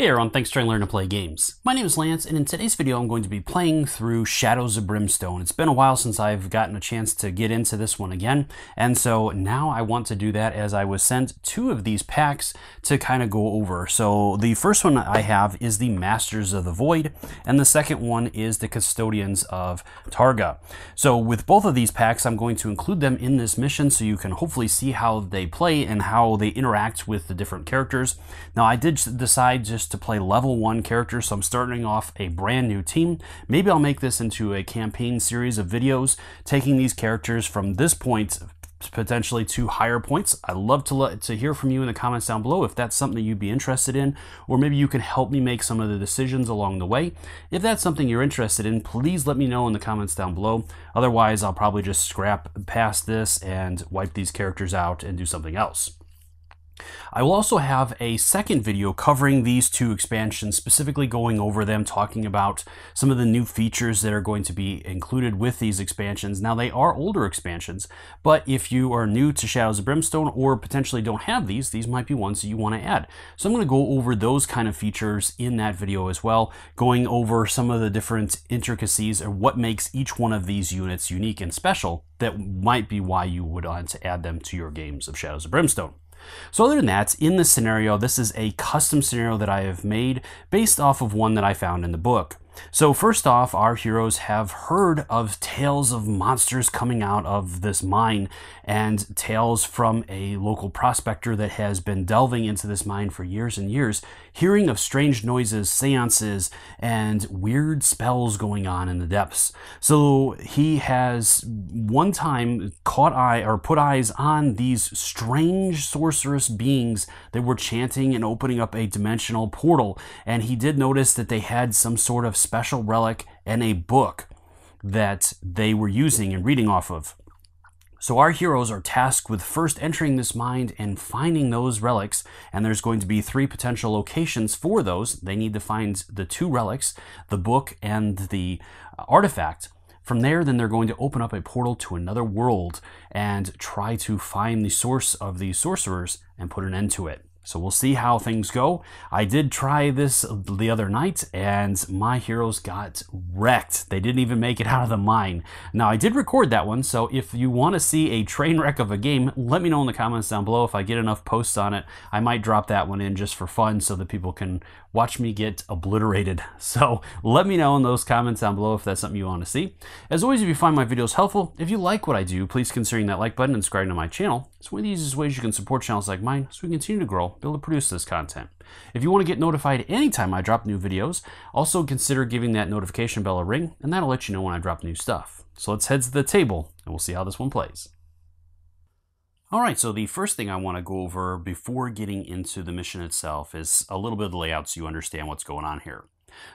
Hey everyone, thanks for trying to learn to play games. My name is Lance, and in today's video I'm going to be playing through Shadows of Brimstone. It's been a while since I've gotten a chance to get into this one again, and so now I want to do that as I was sent two of these packs to kind of go over. So the first one I have is the Masters of the Void, and the second one is the Custodians of Targa. So with both of these packs, I'm going to include them in this mission so you can hopefully see how they play and how they interact with the different characters. Now I did decide just to play level 1 characters, so I'm starting off a brand new team. Maybe I'll make this into a campaign series of videos, taking these characters from this point potentially to higher points. I'd love to hear from you in the comments down below if that's something you'd be interested in, or maybe you can help me make some of the decisions along the way. If that's something you're interested in, please let me know in the comments down below. Otherwise, I'll probably just scrap past this and wipe these characters out and do something else. I will also have a second video covering these two expansions, specifically going over them, talking about some of the new features that are going to be included with these expansions. Now, they are older expansions, but if you are new to Shadows of Brimstone or potentially don't have these might be ones that you want to add. So I'm going to go over those kind of features in that video as well, going over some of the different intricacies of what makes each one of these units unique and special that might be why you would want to add them to your games of Shadows of Brimstone. So other than that, in this scenario, this is a custom scenario that I have made based off of one that I found in the book. So first off, our heroes have heard of tales of monsters coming out of this mine and tales from a local prospector that has been delving into this mine for years and years, hearing of strange noises, seances, and weird spells going on in the depths. So he has one time put eyes on these strange sorceress beings that were chanting and opening up a dimensional portal, and he did notice that they had some sort of special relic and a book that they were using and reading off of. So our heroes are tasked with first entering this mine and finding those relics, and there's going to be 3 potential locations for those. They need to find the 2 relics, the book and the artifact. From there, then they're going to open up a portal to another world and try to find the source of these sorcerers and put an end to it. So we'll see how things go. I did try this the other night, and my heroes got wrecked. They didn't even make it out of the mine. Now, I did record that one, so if you want to see a train wreck of a game, let me know in the comments down below. If I get enough posts on it, I might drop that one in just for fun so that people can watch me get obliterated. So let me know in those comments down below if that's something you want to see. As always, if you find my videos helpful, if you like what I do, please consider that like button and subscribing to my channel. It's one of the easiest ways you can support channels like mine so we can continue to grow, be able to produce this content. If you want to get notified anytime I drop new videos, also consider giving that notification bell a ring, and that'll let you know when I drop new stuff. So let's head to the table, and we'll see how this one plays. Alright, so the first thing I want to go over before getting into the mission itself is a little bit of the layout so you understand what's going on here.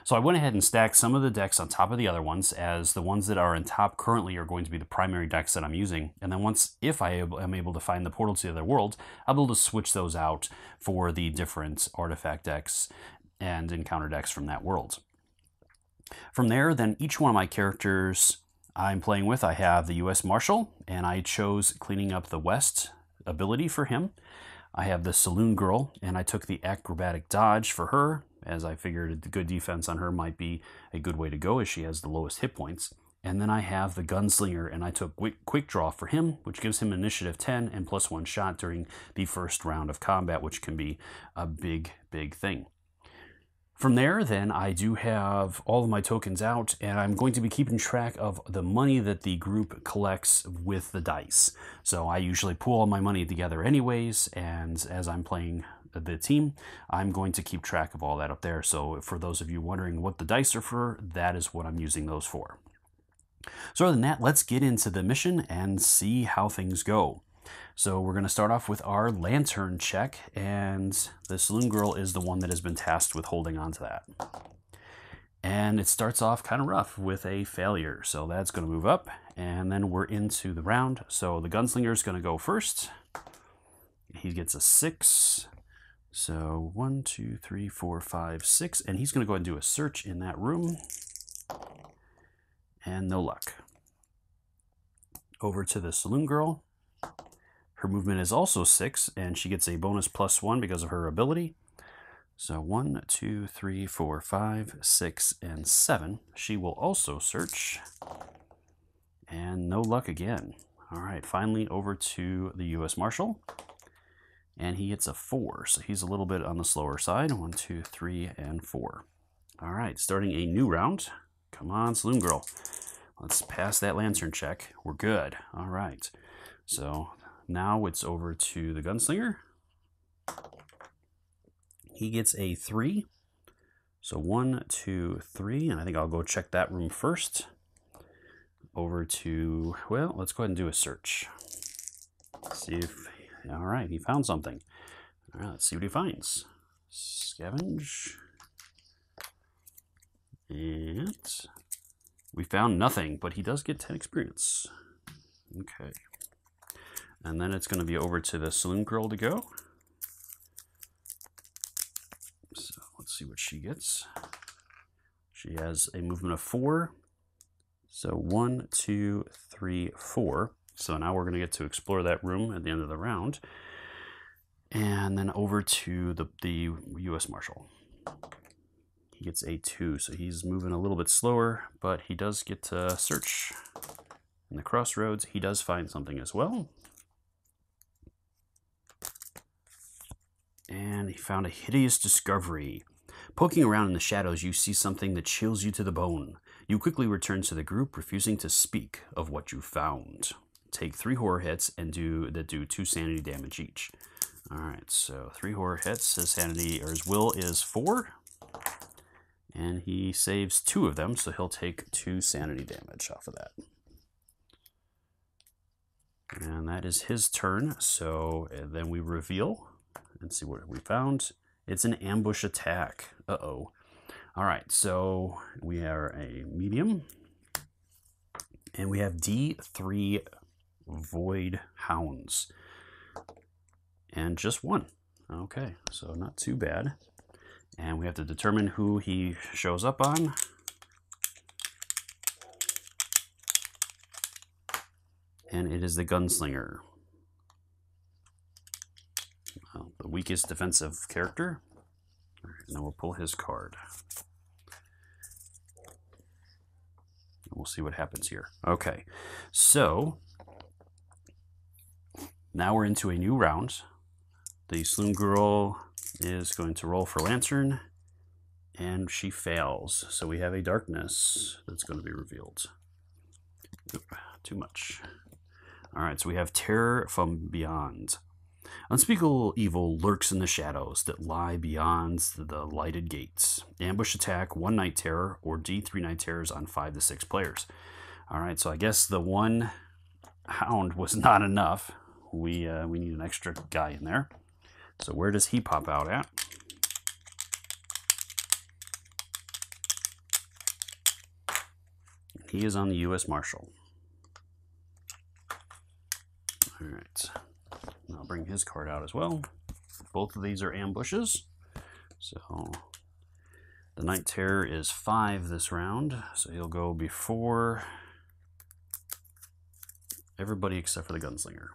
So I went ahead and stacked some of the decks on top of the other ones, as the ones that are in top currently are going to be the primary decks that I'm using. And then if I am able to find the portal to the other world, I'll be able to switch those out for the different artifact decks and encounter decks from that world. From there, then each one of my characters I'm playing with, I have the U.S. Marshal, and I chose Cleaning Up the West ability for him. I have the Saloon Girl, and I took the Acrobatic Dodge for her, as I figured the good defense on her might be a good way to go as she has the lowest hit points. And then I have the Gunslinger, and I took Quick Draw for him, which gives him initiative 10 and +1 shot during the first round of combat, which can be a big thing. From there, then, I do have all of my tokens out, and I'm going to be keeping track of the money that the group collects with the dice. So I usually pool all my money together anyways, and as I'm playing the team, I'm going to keep track of all that up there. So for those of you wondering what the dice are for, that is what I'm using those for. So other than that, let's get into the mission and see how things go. So we're going to start off with our lantern check, and the Saloon Girl is the one that has been tasked with holding on to that. And it starts off kind of rough with a failure, so that's going to move up, and then we're into the round. So the Gunslinger is going to go first. He gets a 6. So 1, 2, 3, 4, 5, 6, and he's going to go ahead and do a search in that room. And no luck. Over to the Saloon Girl. Her movement is also 6, and she gets a bonus +1 because of her ability. So 1, 2, 3, 4, 5, 6, and 7. She will also search. And no luck again. All right, finally over to the U.S. Marshal. And he hits a 4, so he's a little bit on the slower side. 1, 2, 3, and 4. All right, starting a new round. Come on, Saloon Girl. Let's pass that lantern check. We're good. All right. So now it's over to the Gunslinger. He gets a 3. So 1, 2, 3, and I think I'll go check that room first. Over to, well, let's go ahead and do a search. See if, all right, he found something. All right, let's see what he finds. Scavenge. And we found nothing, but he does get 10 experience. Okay. And then it's going to be over to the Saloon Girl to go. So let's see what she gets. She has a movement of 4. So 1, 2, 3, 4. So now we're going to get to explore that room at the end of the round. And then over to the U.S. Marshal. He gets a 2, so he's moving a little bit slower, but he does get to search in the crossroads. He does find something as well. And he found a hideous discovery. Poking around in the shadows, you see something that chills you to the bone. You quickly return to the group, refusing to speak of what you found. Take 3 horror hits and do 2 sanity damage each. All right, so 3 horror hits. His sanity or his will is 4, and he saves 2 of them, so he'll take 2 sanity damage off of that. And that is his turn. So then we reveal and see what we found. It's an ambush attack. Uh-oh. All right, so we are a medium, and we have D3 Void Hounds, and just 1. Okay, so not too bad. And we have to determine who he shows up on. And it is the Gunslinger. Well, the weakest defensive character. All right, now we'll pull his card. We'll see what happens here. Okay, so now we're into a new round. The Saloon Girl is going to roll for Lantern, and she fails. So we have a darkness that's going to be revealed. Oop, too much. All right, so we have Terror from Beyond. Unspeakable evil lurks in the shadows that lie beyond the lighted gates. Ambush attack, 1 Night Terror, or D3 Night Terrors on 5 to 6 players. All right, so I guess the 1 Hound was not enough. We need an extra guy in there. So where does he pop out at? He is on the U.S. Marshal. All right. I'll bring his card out as well. Both of these are ambushes. So the Night Terror is 5 this round. So he'll go before everybody except for the Gunslinger.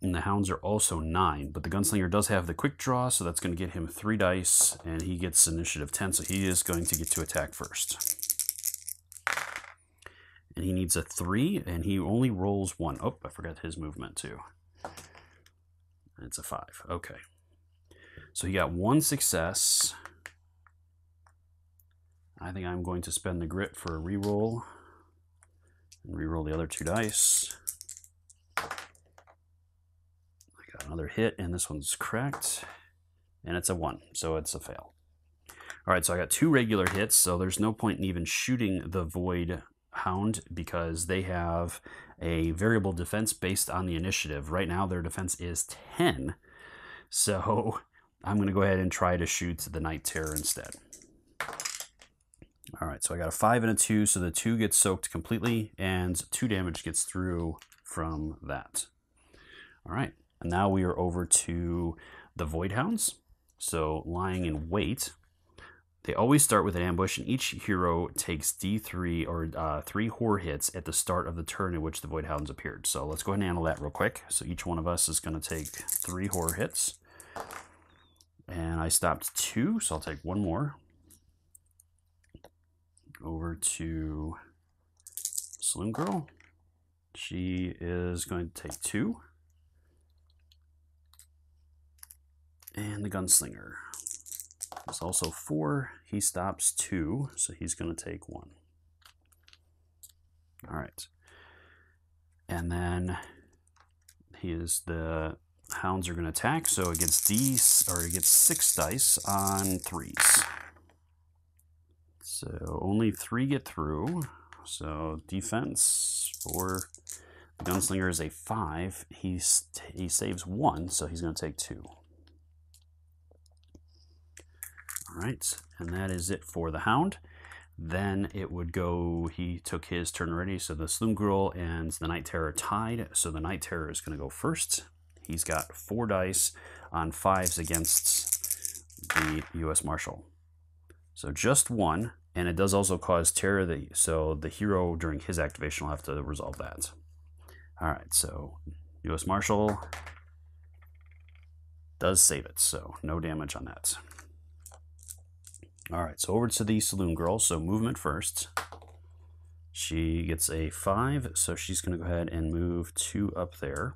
And the Hounds are also 9, but the Gunslinger does have the quick draw, so that's going to get him 3 dice, and he gets initiative 10, so he is going to get to attack first. And he needs a 3, and he only rolls 1. Oh, I forgot his movement too. It's a 5. Okay. So he got 1 success. I think I'm going to spend the grit for a reroll. And reroll the other 2 dice. I got another hit, and this one's cracked. And it's a 1, so it's a fail. All right, so I got 2 regular hits, so there's no point in even shooting the Void Hound because they have a variable defense based on the initiative. Right now their defense is 10, so I'm going to go ahead and try to shoot the Night Terror instead. All right, so I got a 5 and a 2, so the 2 gets soaked completely and 2 damage gets through from that. All right, and now we are over to the Void Hounds. So lying in wait. They always start with an ambush, and each hero takes D3 or 3 horror hits at the start of the turn in which the Void Hounds appeared. So let's go ahead and handle that real quick. So each one of us is going to take 3 horror hits. And I stopped 2, so I'll take 1 more. Over to Saloon Girl. She is going to take 2. And the Gunslinger. It's also 4. He stops 2, so he's going to take 1. All right. And then the hounds are going to attack, so it gets it gets 6 dice on 3s. So only 3 get through. So defense for the Gunslinger is a 5. He saves 1, so he's going to take 2. All right, and that is it for the Hound. Then it would go, he took his turn already, so the Saloon Girl and the Night Terror tied, so the Night Terror is going to go first. He's got 4 dice on 5s against the U.S. Marshal. So just 1, and it does also cause terror, so the hero during his activation will have to resolve that. All right, so U.S. Marshal does save it, so no damage on that. All right, so over to the Saloon Girl, so movement first. She gets a 5, so she's going to go ahead and move 2 up there.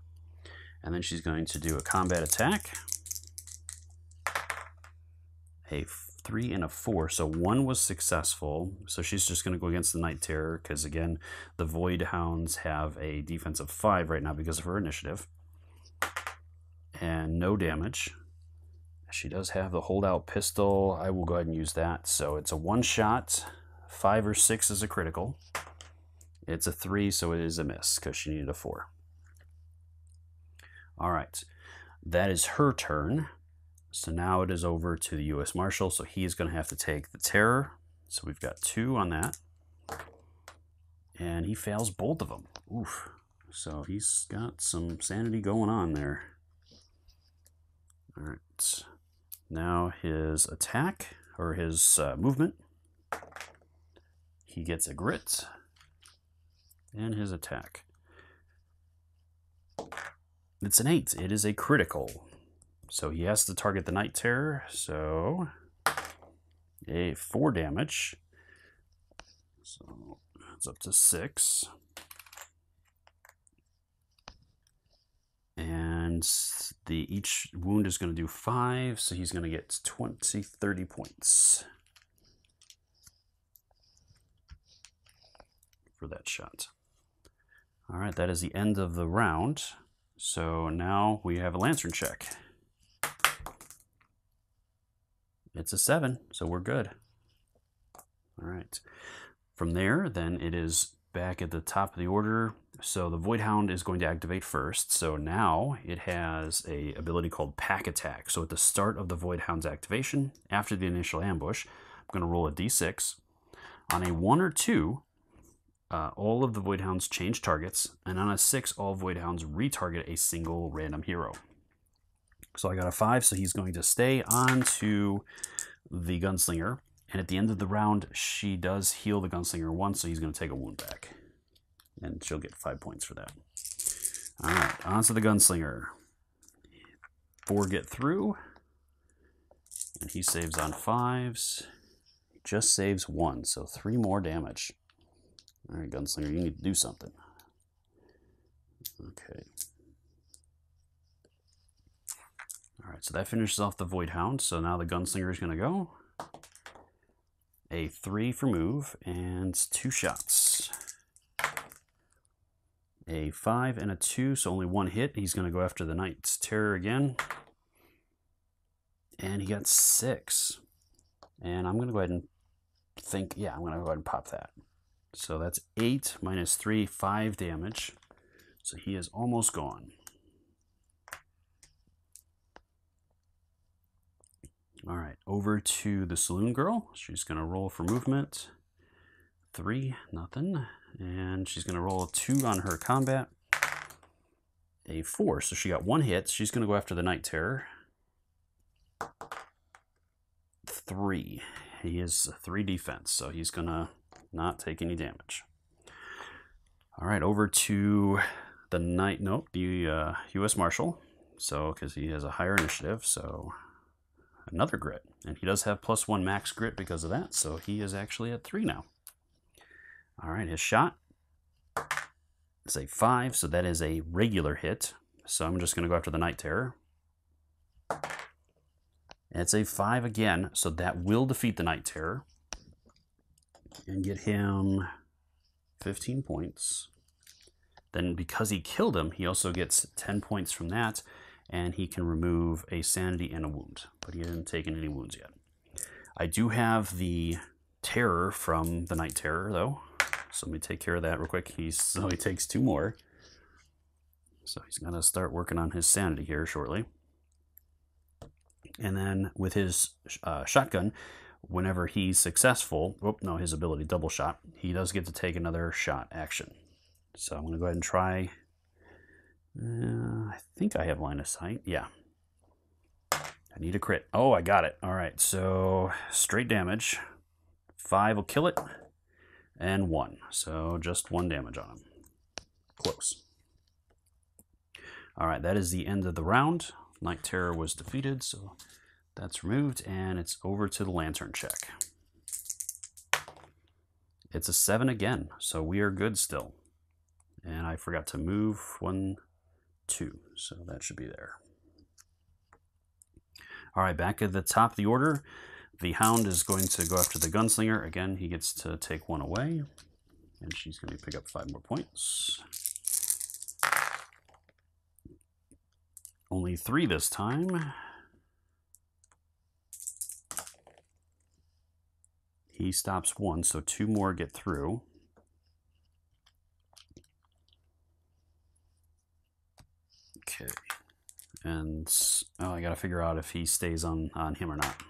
And then she's going to do a combat attack. A 3 and a 4, so 1 was successful. So she's just going to go against the Night Terror, because again, the Void Hounds have a defense of 5 right now because of her initiative. And no damage. She does have the holdout pistol. I will go ahead and use that. So it's a 1-shot. 5 or 6 is a critical. It's a 3, so it is a miss because she needed a 4. All right, that is her turn. So now it is over to the U.S. Marshal. So he is going to have to take the Terror. So we've got 2 on that. And he fails both of them. Oof. So he's got some sanity going on there. All right. Now his attack, or his movement. He gets a grit. And his attack. It's an 8. It is a critical. So he has to target the Night Terror. So a 4 damage. So it's up to 6. And each wound is going to do 5, so he's going to get 30 points for that shot. All right, that is the end of the round. So now we have a Lantern check. It's a 7, so we're good. All right. From there, then it is back at the top of the order. So the Void Hound is going to activate first. So now it has a ability called Pack Attack. So at the start of the Void Hound's activation, after the initial ambush, I'm going to roll a d6. On a 1 or 2, all of the Void Hounds change targets. And on a 6, all Void Hounds retarget a single random hero. So I got a 5, so he's going to stay on to the Gunslinger. And at the end of the round, she does heal the Gunslinger once, so he's going to take a wound back. And she'll get 5 points for that. All right, on to the Gunslinger. 4 get through. And he saves on 5s. Just saves 1, so 3 more damage. All right, Gunslinger, you need to do something. Okay. All right, so that finishes off the Void Hound. So now the Gunslinger is going to go. A 3 for move and 2 shots. A 5 and a 2, so only 1 hit. He's going to go after the Knight's Terror again. And he got 6. And I'm going to go ahead and I'm going to go ahead and pop that. So that's 8 minus 3, 5 damage. So he is almost gone. All right, over to the Saloon Girl. She's going to roll for movement. 3, nothing. And she's going to roll a 2 on her combat. A 4, so she got 1 hit. She's going to go after the Night Terror. 3. He is 3 defense, so he's going to not take any damage. All right, over to the U.S. Marshal. So, because he has a higher initiative, so another grit. And he does have +1 max grit because of that, so he is actually at 3 now. All right, his shot is a 5, so that is a regular hit. So I'm just going to go after the Night Terror. It's a 5 again, so that will defeat the Night Terror and get him 15 points. Then because he killed him, he also gets 10 points from that, and he can remove a sanity and a wound, but he hasn't taken any wounds yet. I do have the Terror from the Night Terror, though, so let me take care of that real quick. So he takes 2 more. So he's going to start working on his sanity here shortly. And then with his shotgun, whenever he's successful, his ability double shot, he does get to take another shot action. So I'm going to go ahead and try. I think I have line of sight. Yeah. I need a crit. Oh, I got it. All right. So straight damage. 5 will kill it. And 1. So just 1 damage on him. Close. All right. That is the end of the round. Night Terror was defeated. So that's removed. And it's over to the lantern check. It's a 7 again. So we are good still. And I forgot to move 1, 2, so that should be there. All right, back at the top of the order, the Hound is going to go after the Gunslinger. Again, he gets to take 1 away, and she's going to pick up 5 more points. Only 3 this time. He stops 1, so 2 more get through. Okay, and I gotta figure out if he stays on him or not.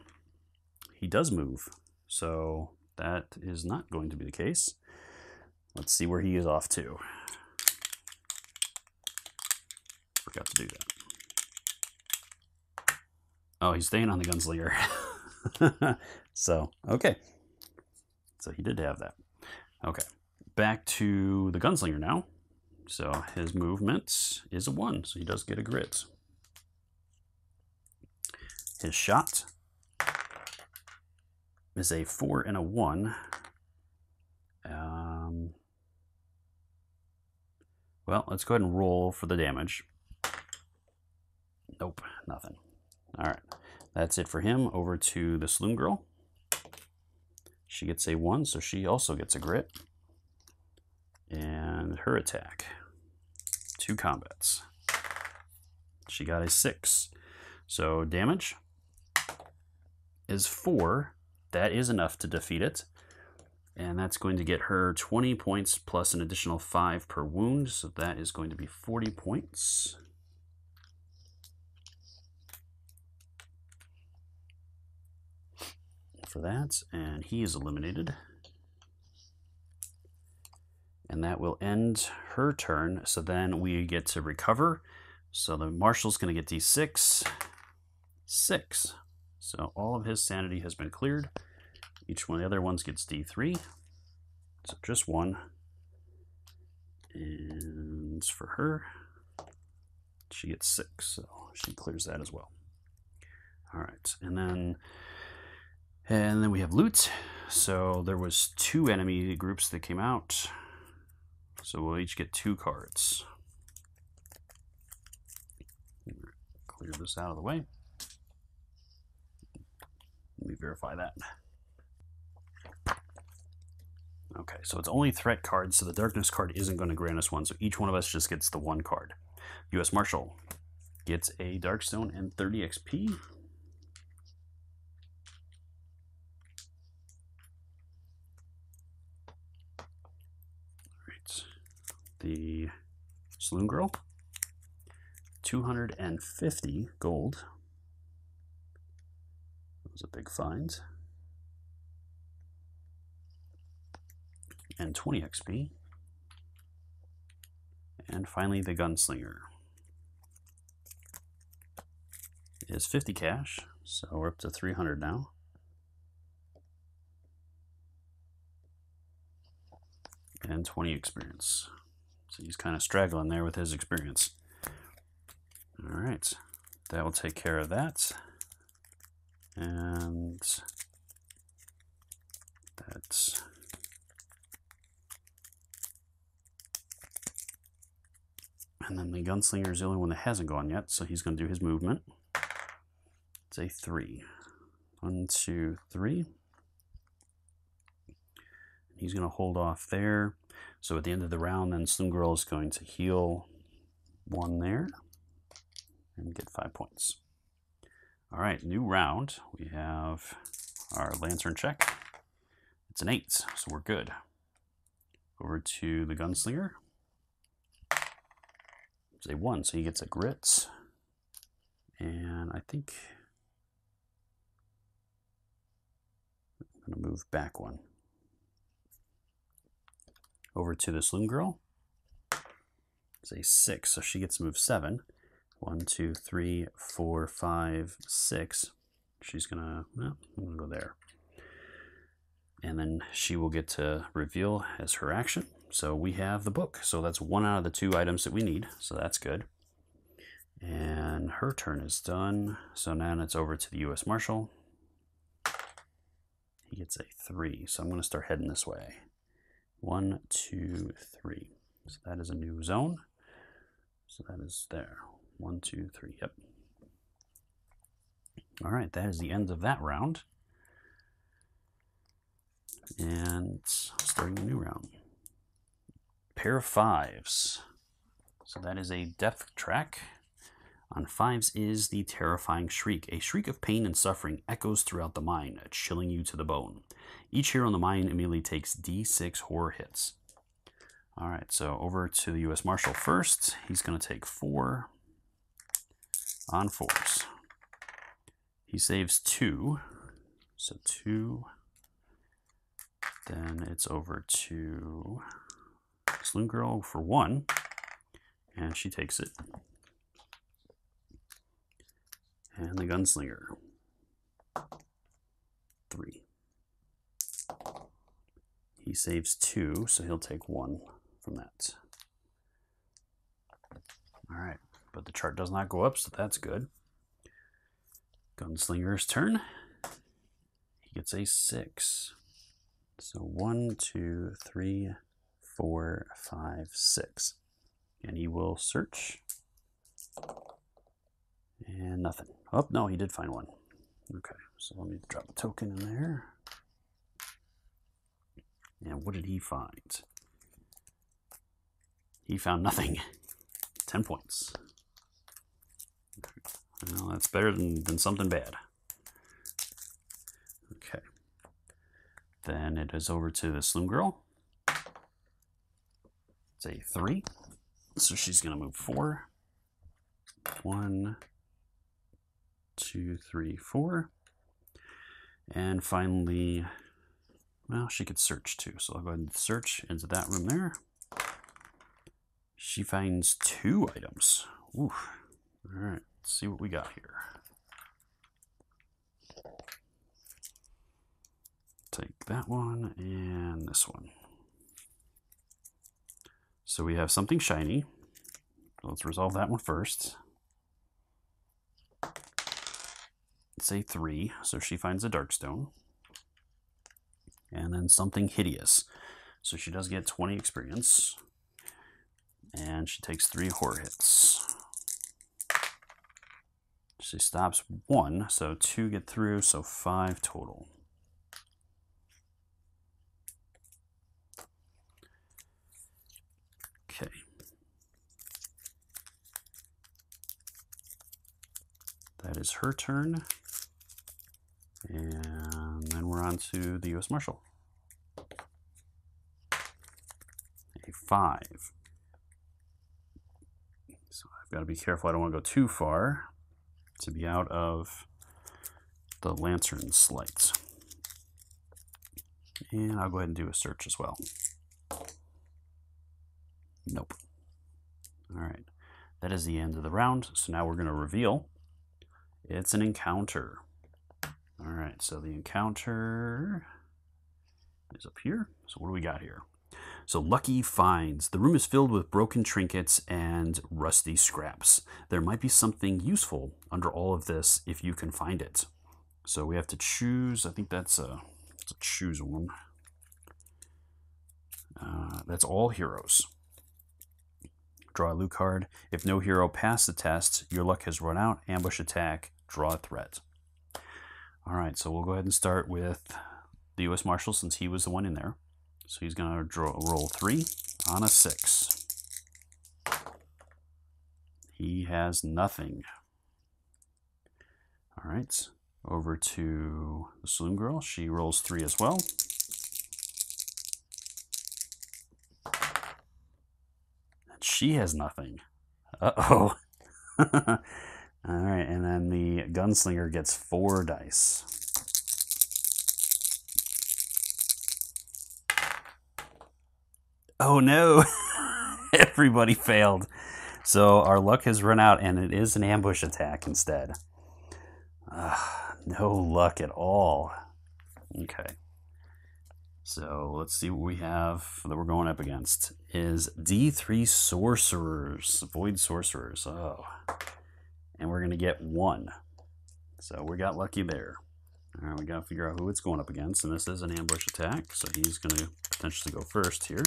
He does move, so that is not going to be the case. Let's see where he is off to. Forgot to do that. Oh, he's staying on the Gunslinger. So, okay. So he did have that. Okay, back to the Gunslinger now. So his movement is a 1, so he does get a grit. His shot is a 4 and a 1. Well, let's go ahead and roll for the damage. Nope, nothing. All right, that's it for him. Over to the Saloon Girl. She gets a 1, so she also gets a grit. And her attack. 2 combats. She got a 6. So damage is 4. That is enough to defeat it. And that's going to get her 20 points plus an additional 5 per wound. So that is going to be 40 points. For that. And he is eliminated. And that will end her turn. So then we get to recover. So the Marshal's going to get D6. 6. So all of his sanity has been cleared. Each one of the other ones gets D3. So just 1. And for her, she gets 6. So she clears that as well. All right. And then we have loot. So there was 2 enemy groups that came out. So we'll each get 2 cards. Clear this out of the way. Let me verify that. Okay, so it's only threat cards, so the darkness card isn't going to grant us 1, so each one of us just gets the 1 card. U.S. Marshal gets a Darkstone and 30 XP. Alright. The Saloon Girl, 250 gold. That was a big find. And 20 XP. And finally, the Gunslinger is 50 cash, so we're up to 300 now. And 20 experience. So he's kind of straggling there with his experience. All right, that will take care of that. And that's... And then the gunslinger is the only one that hasn't gone yet, so he's going to do his movement. It's a 3. 1, 2, 3. He's going to hold off there. So at the end of the round, then Saloon Girl is going to heal 1 there and get 5 points. All right, new round. We have our lantern check. It's an 8, so we're good. Over to the gunslinger. It's a 1, so he gets a grit. And I think I'm going to move back 1. Over to the Saloon Girl. It's a 6, so she gets to move 7. 1, 2, 3, 4, 5, 6. She's gonna, well, I'm gonna go there. And then she will get to reveal as her action. So we have the book. So that's 1 out of the 2 items that we need. So that's good. And her turn is done. So now it's over to the U.S. Marshal. He gets a 3. So I'm going to start heading this way. 1, 2, 3. So that is a new zone. So that is there. 1, 2, 3. Yep. All right. That is the end of that round. And starting a new round. Pair of 5s. So that is a depth track. On 5s is the terrifying shriek. A shriek of pain and suffering echoes throughout the mine, chilling you to the bone. Each hero in the mine immediately takes D6 horror hits. All right, so over to the U.S. Marshal first. He's going to take 4 on 4s. He saves 2. So 2. Then it's over to Saloon Girl for 1. And she takes it. And the gunslinger. 3. He saves 2, so he'll take 1 from that. All right, but the chart does not go up, so that's good. Gunslinger's turn. He gets a 6. So 1, 2, 3, 4, 5, 6. And he will search. And nothing. Oh, no, he did find 1. Okay, so let me drop a token in there. And what did he find? He found nothing. 10 points. Okay. Well, that's better than something bad. Okay. Then it is over to the Saloon Girl. It's a 3. So she's going to move 4. 1, 2, 3, 4. And finally, well, she could search too. So I'll go ahead and search into that room there. She finds 2 items. Ooh. All right, let's see what we got here. Take that one and this one. So we have something shiny. Let's resolve that one first. It's a 3, so she finds a Darkstone. And then something hideous. So she does get 20 experience. And she takes 3 horror hits. She stops 1, so 2 get through, so 5 total. Okay. That is her turn. And then we're on to the U.S. Marshal. A 5. So I've got to be careful. I don't want to go too far to be out of the lantern's light. And I'll go ahead and do a search as well. Nope. All right. That is the end of the round. So now we're going to reveal. It's an encounter. All right. So the encounter is up here. So what do we got here? So Lucky finds. The room is filled with broken trinkets and rusty scraps. There might be something useful under all of this if you can find it. So we have to choose. I think that's a choose one. That's all heroes. Draw a loot card. If no hero passed the test, your luck has run out. Ambush attack. Draw a threat. All right, so we'll go ahead and start with the U.S. Marshal since he was the one in there. So he's going to roll 3 on a 6. He has nothing. All right, over to the Saloon Girl. She rolls 3 as well. And she has nothing. Uh-oh. All right, and then the Gunslinger gets 4 dice. Oh no! Everybody failed. So our luck has run out, and it is an ambush attack instead. No luck at all. Okay. So let's see what we have that we're going up against. Is D3 Sorcerers. Void Sorcerers. Oh. And we're going to get 1. So we got lucky there. All right, we got to figure out who it's going up against. And this is an ambush attack, so he's going to potentially go first here.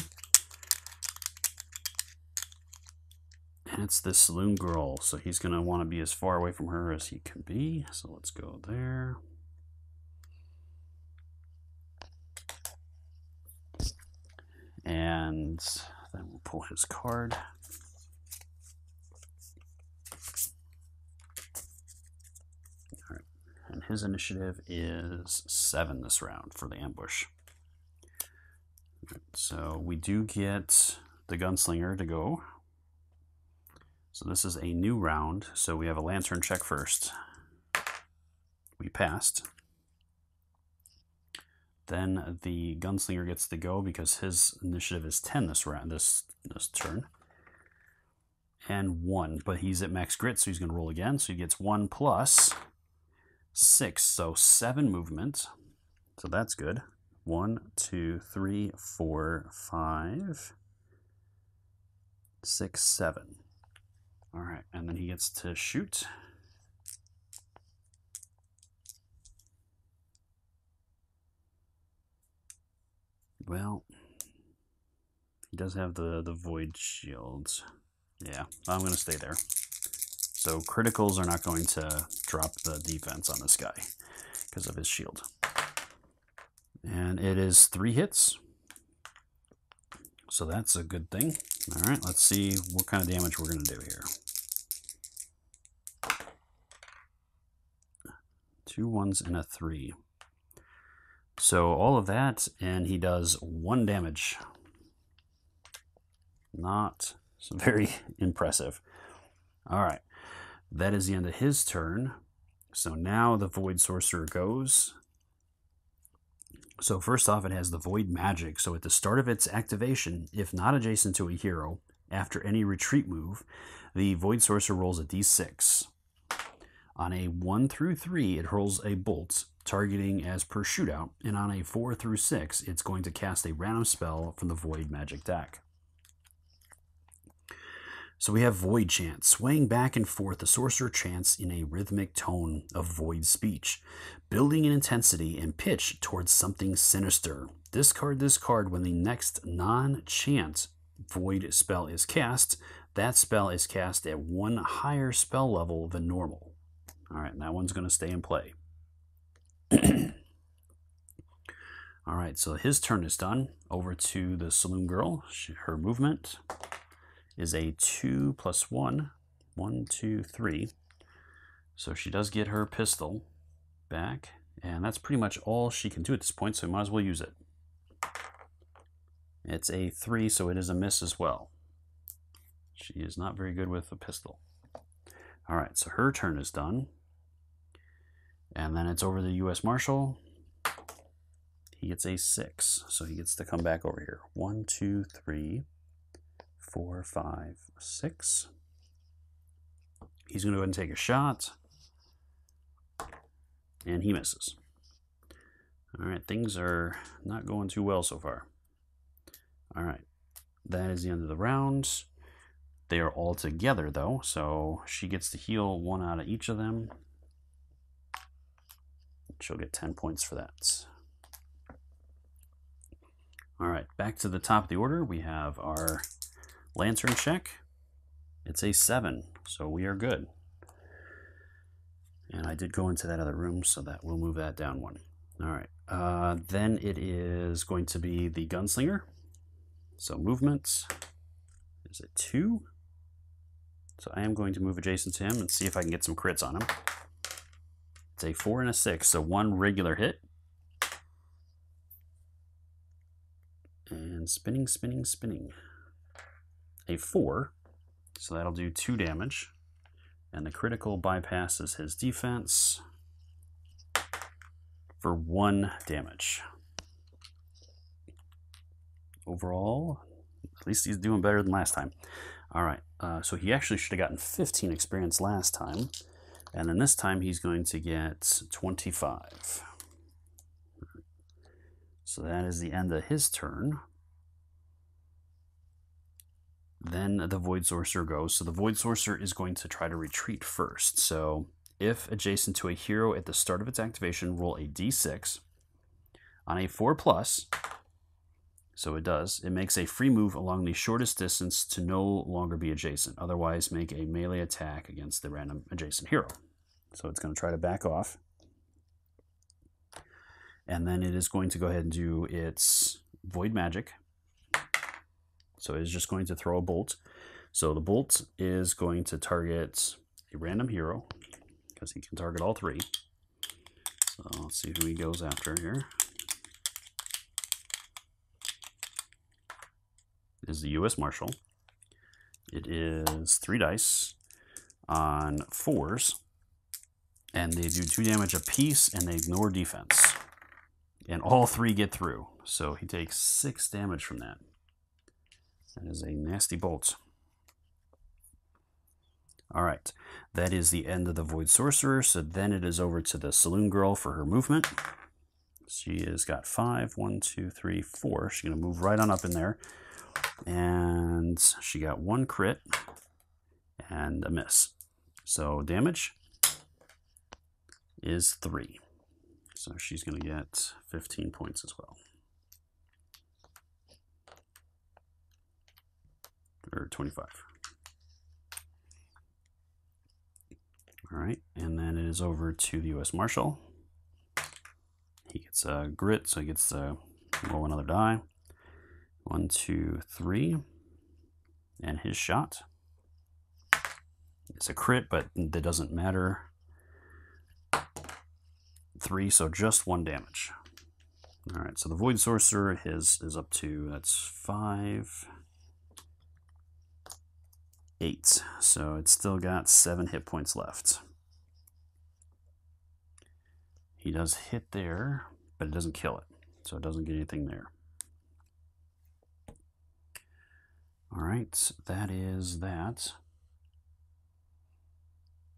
And it's this Saloon Girl, so he's going to want to be as far away from her as he can be. So let's go there. And then we'll pull his card. All right. And his initiative is 7 this round for the ambush. Right, so we do get the Gunslinger to go. So this is a new round, so we have a lantern check first. We passed. Then the Gunslinger gets to go because his initiative is 10 this round, this turn. And 1, but he's at max grit, so he's going to roll again. So he gets 1 plus 6, so 7 movement. So that's good. 1, 2, 3, 4, 5, 6, 7. All right, and then he gets to shoot. Well, he does have the void shields. Yeah, I'm going to stay there. So criticals are not going to drop the defense on this guy because of his shield. And it is 3 hits. So that's a good thing. All right, let's see what kind of damage we're going to do here. 2 1s and a 3. So all of that, and he does 1 damage. Not so very impressive. All right, that is the end of his turn. So now the Void Sorcerer goes. So first off, it has the Void Magic. So at the start of its activation, if not adjacent to a hero, after any retreat move, the Void Sorcerer rolls a d6. On a 1 through 3, it hurls a bolt, targeting as per shootout, and on a 4 through 6, it's going to cast a random spell from the Void Magic deck. So we have Void Chant. Swaying back and forth, the sorcerer chants in a rhythmic tone of void speech, building in intensity and pitch towards something sinister. Discard this card when the next non-chant void spell is cast. That spell is cast at 1 higher spell level than normal. All right, and that one's going to stay in play. All right, so his turn is done. Over to the Saloon Girl. Her movement is a 2 plus 1. 1, 2, 3. So she does get her pistol back, and that's pretty much all she can do at this point, so we might as well use it. It's a 3, so it is a miss as well. She is not very good with a pistol. All right, so her turn is done. And then it's over to the U.S. Marshal. He gets a 6, so he gets to come back over here. 1, 2, 3, 4, 5, 6. He's going to go ahead and take a shot. And he misses. All right, things are not going too well so far. All right, that is the end of the round. They are all together, though, so she gets to heal 1 out of each of them. She'll get 10 points for that. All right, back to the top of the order. We have our Lantern check. It's a 7, so we are good. And I did go into that other room, so that we'll move that down 1. All right, then it is going to be the Gunslinger. So movement is a 2. So I am going to move adjacent to him and see if I can get some crits on him. It's a 4 and a 6, so 1 regular hit. And spinning, spinning, spinning. A 4, so that'll do 2 damage. And the critical bypasses his defense for 1 damage. Overall, at least he's doing better than last time. All right, so he actually should have gotten 15 experience last time. And then this time he's going to get 25. So that is the end of his turn. Then the Void Sorcerer goes. So the Void Sorcerer is going to try to retreat first. So if adjacent to a hero at the start of its activation, roll a d6. On a 4+, so it does, it makes a free move along the shortest distance to no longer be adjacent. Otherwise, make a melee attack against the random adjacent hero. So it's going to try to back off. And then it is going to go ahead and do its Void Magic. So it's just going to throw a bolt. So the bolt is going to target a random hero, because he can target all 3. So let's see who he goes after here. It is the U.S. Marshal. It is 3 dice on 4s, and they do 2 damage apiece, and they ignore defense. And all 3 get through, so he takes 6 damage from that. That is a nasty bolt. All right, that is the end of the Void Sorcerer, so then it is over to the Saloon Girl for her movement. She has got 5, 1, 2, 3, 4. She's going to move right on up in there. And she got 1 crit and a miss. So damage is 3. So she's going to get 15 points as well. Or 25. All right, and then it is over to the U.S. Marshal. He gets a grit, so he gets to roll another die. 1, 2, 3. And his shot. It's a crit, but that doesn't matter. 3, so just 1 damage. All right, so the Void Sorcerer is up to, that's 5, 8. So it's still got 7 hit points left. He does hit there, but it doesn't kill it. So it doesn't get anything there. All right, that is that.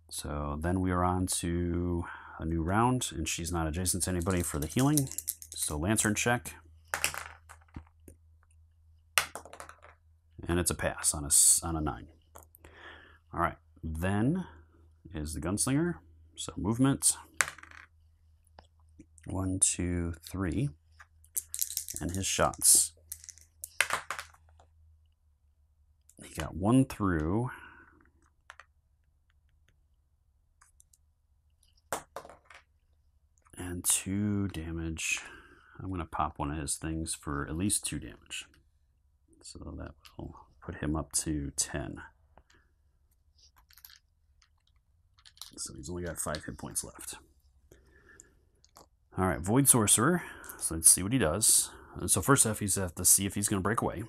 So then we are on to a new round, and she's not adjacent to anybody for the healing. So Lantern check. And it's a pass on a 9. All right, then is the Gunslinger. So movement. 1, 2, 3. And his shots. He got 1 through. And 2 damage. I'm going to pop one of his things for at least 2 damage. So that will put him up to 10. So he's only got 5 hit points left. All right, Void Sorcerer. So let's see what he does. So first off, he's have to see if he's going to break away.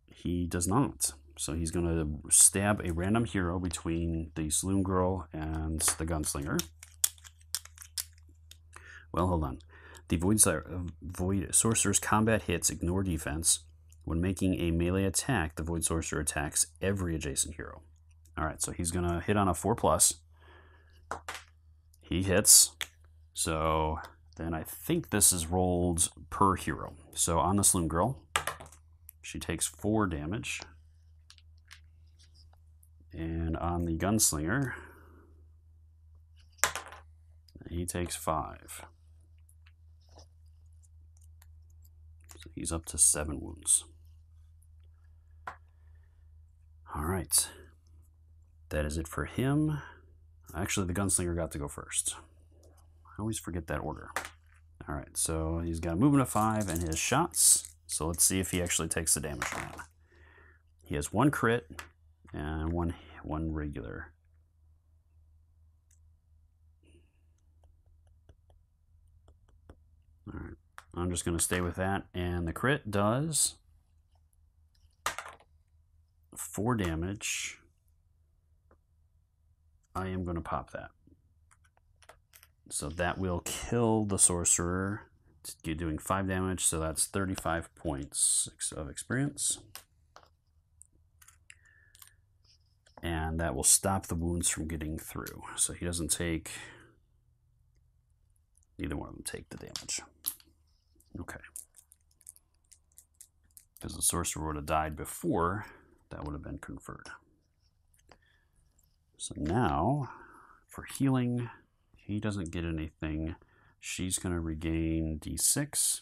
He does not. So he's going to stab a random hero between the Saloon Girl and the Gunslinger. Well, hold on. The Void Sorcerer's combat hits ignore defense. When making a melee attack, the Void Sorcerer attacks every adjacent hero. All right, so he's going to hit on a 4+. He hits. So then I think this is rolled per hero. So on the Saloon Girl, she takes 4 damage. And on the Gunslinger, he he takes 5. So he's up to 7 wounds. All right. That is it for him. Actually, the gunslinger got to go first. I always forget that order. All right, so he's got a movement of 5 and his shots. So let's see if he actually takes the damage or not. He has 1 crit and one regular. All right, I'm just going to stay with that. And the crit does 4 damage. I am going to pop that. So that will kill the sorcerer. You're doing 5 damage, so that's 35 points of experience. And that will stop the wounds from getting through. So he doesn't take, neither one of them take the damage. Okay. Because the sorcerer would have died before, that would have been conferred. So now, for healing, he doesn't get anything. She's going to regain D6.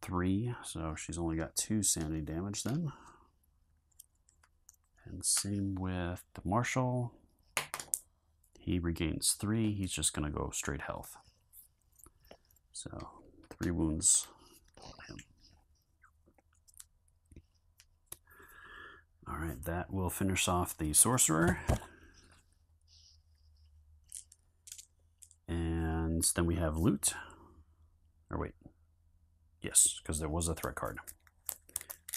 3, so she's only got 2 sanity damage then. And same with the marshal. He regains 3. He's just going to go straight health. So 3 wounds on him. All right, that will finish off the sorcerer. And then we have loot. Or wait. Yes, because there was a threat card.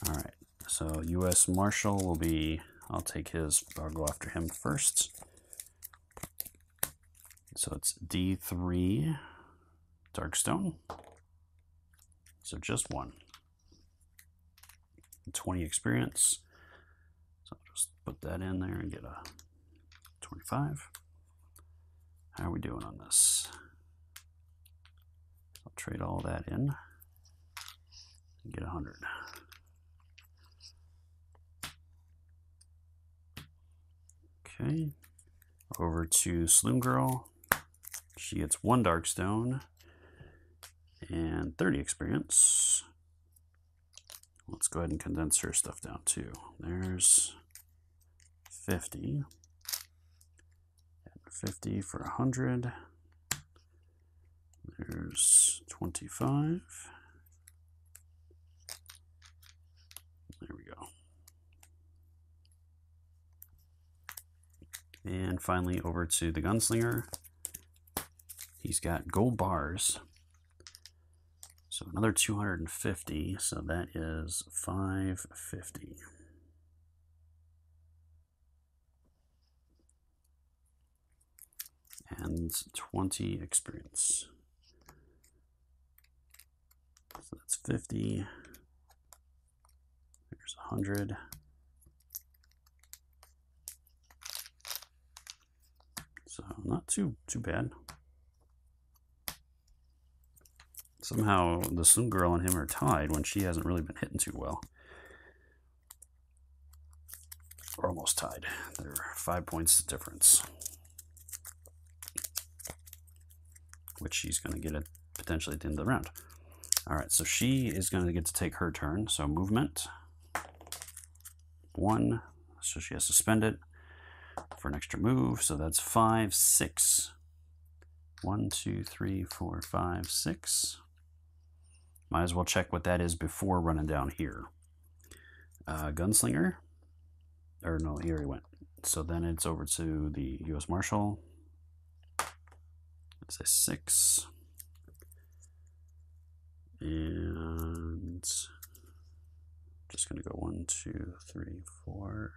All right, so U.S. Marshal will be, I'll take his, I'll go after him first. So it's D3 Darkstone. So just 1. 20 experience. So I'll just put that in there and get a 25. How are we doing on this? I'll trade all that in and get 100. Okay, over to Saloon Girl. She gets 1 Darkstone and 30 experience. Let's go ahead and condense her stuff down too. There's 50. 50 for 100. There's 25. There we go. And finally over to the gunslinger. He's got gold bars. So another 250. So that is 550. And 20 experience. So that's 50. There's 100. So not too bad. Somehow the Saloon Girl and him are tied when she hasn't really been hitting too well. Or almost tied. They're 5 points difference. Which she's going to get it potentially at the end of the round. All right, so she is going to get to take her turn. So movement, 1. So she has to spend it for an extra move. So that's 5, 6. 1, 2, 3, 4, 5, 6. Might as well check what that is before running down here. Gunslinger. Or no, he already went. So then it's over to the U.S. Marshal. It's a 6. And just going to go 1, 2, 3, 4,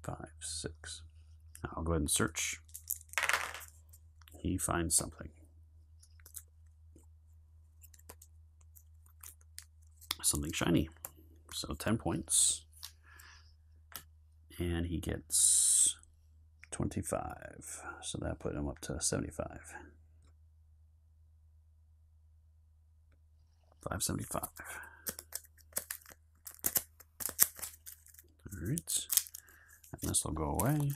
5, 6. I'll go ahead and search. He finds something. Something shiny. So 10 points. And he gets 25. So that put him up to 75. 575. All right. And this will go away.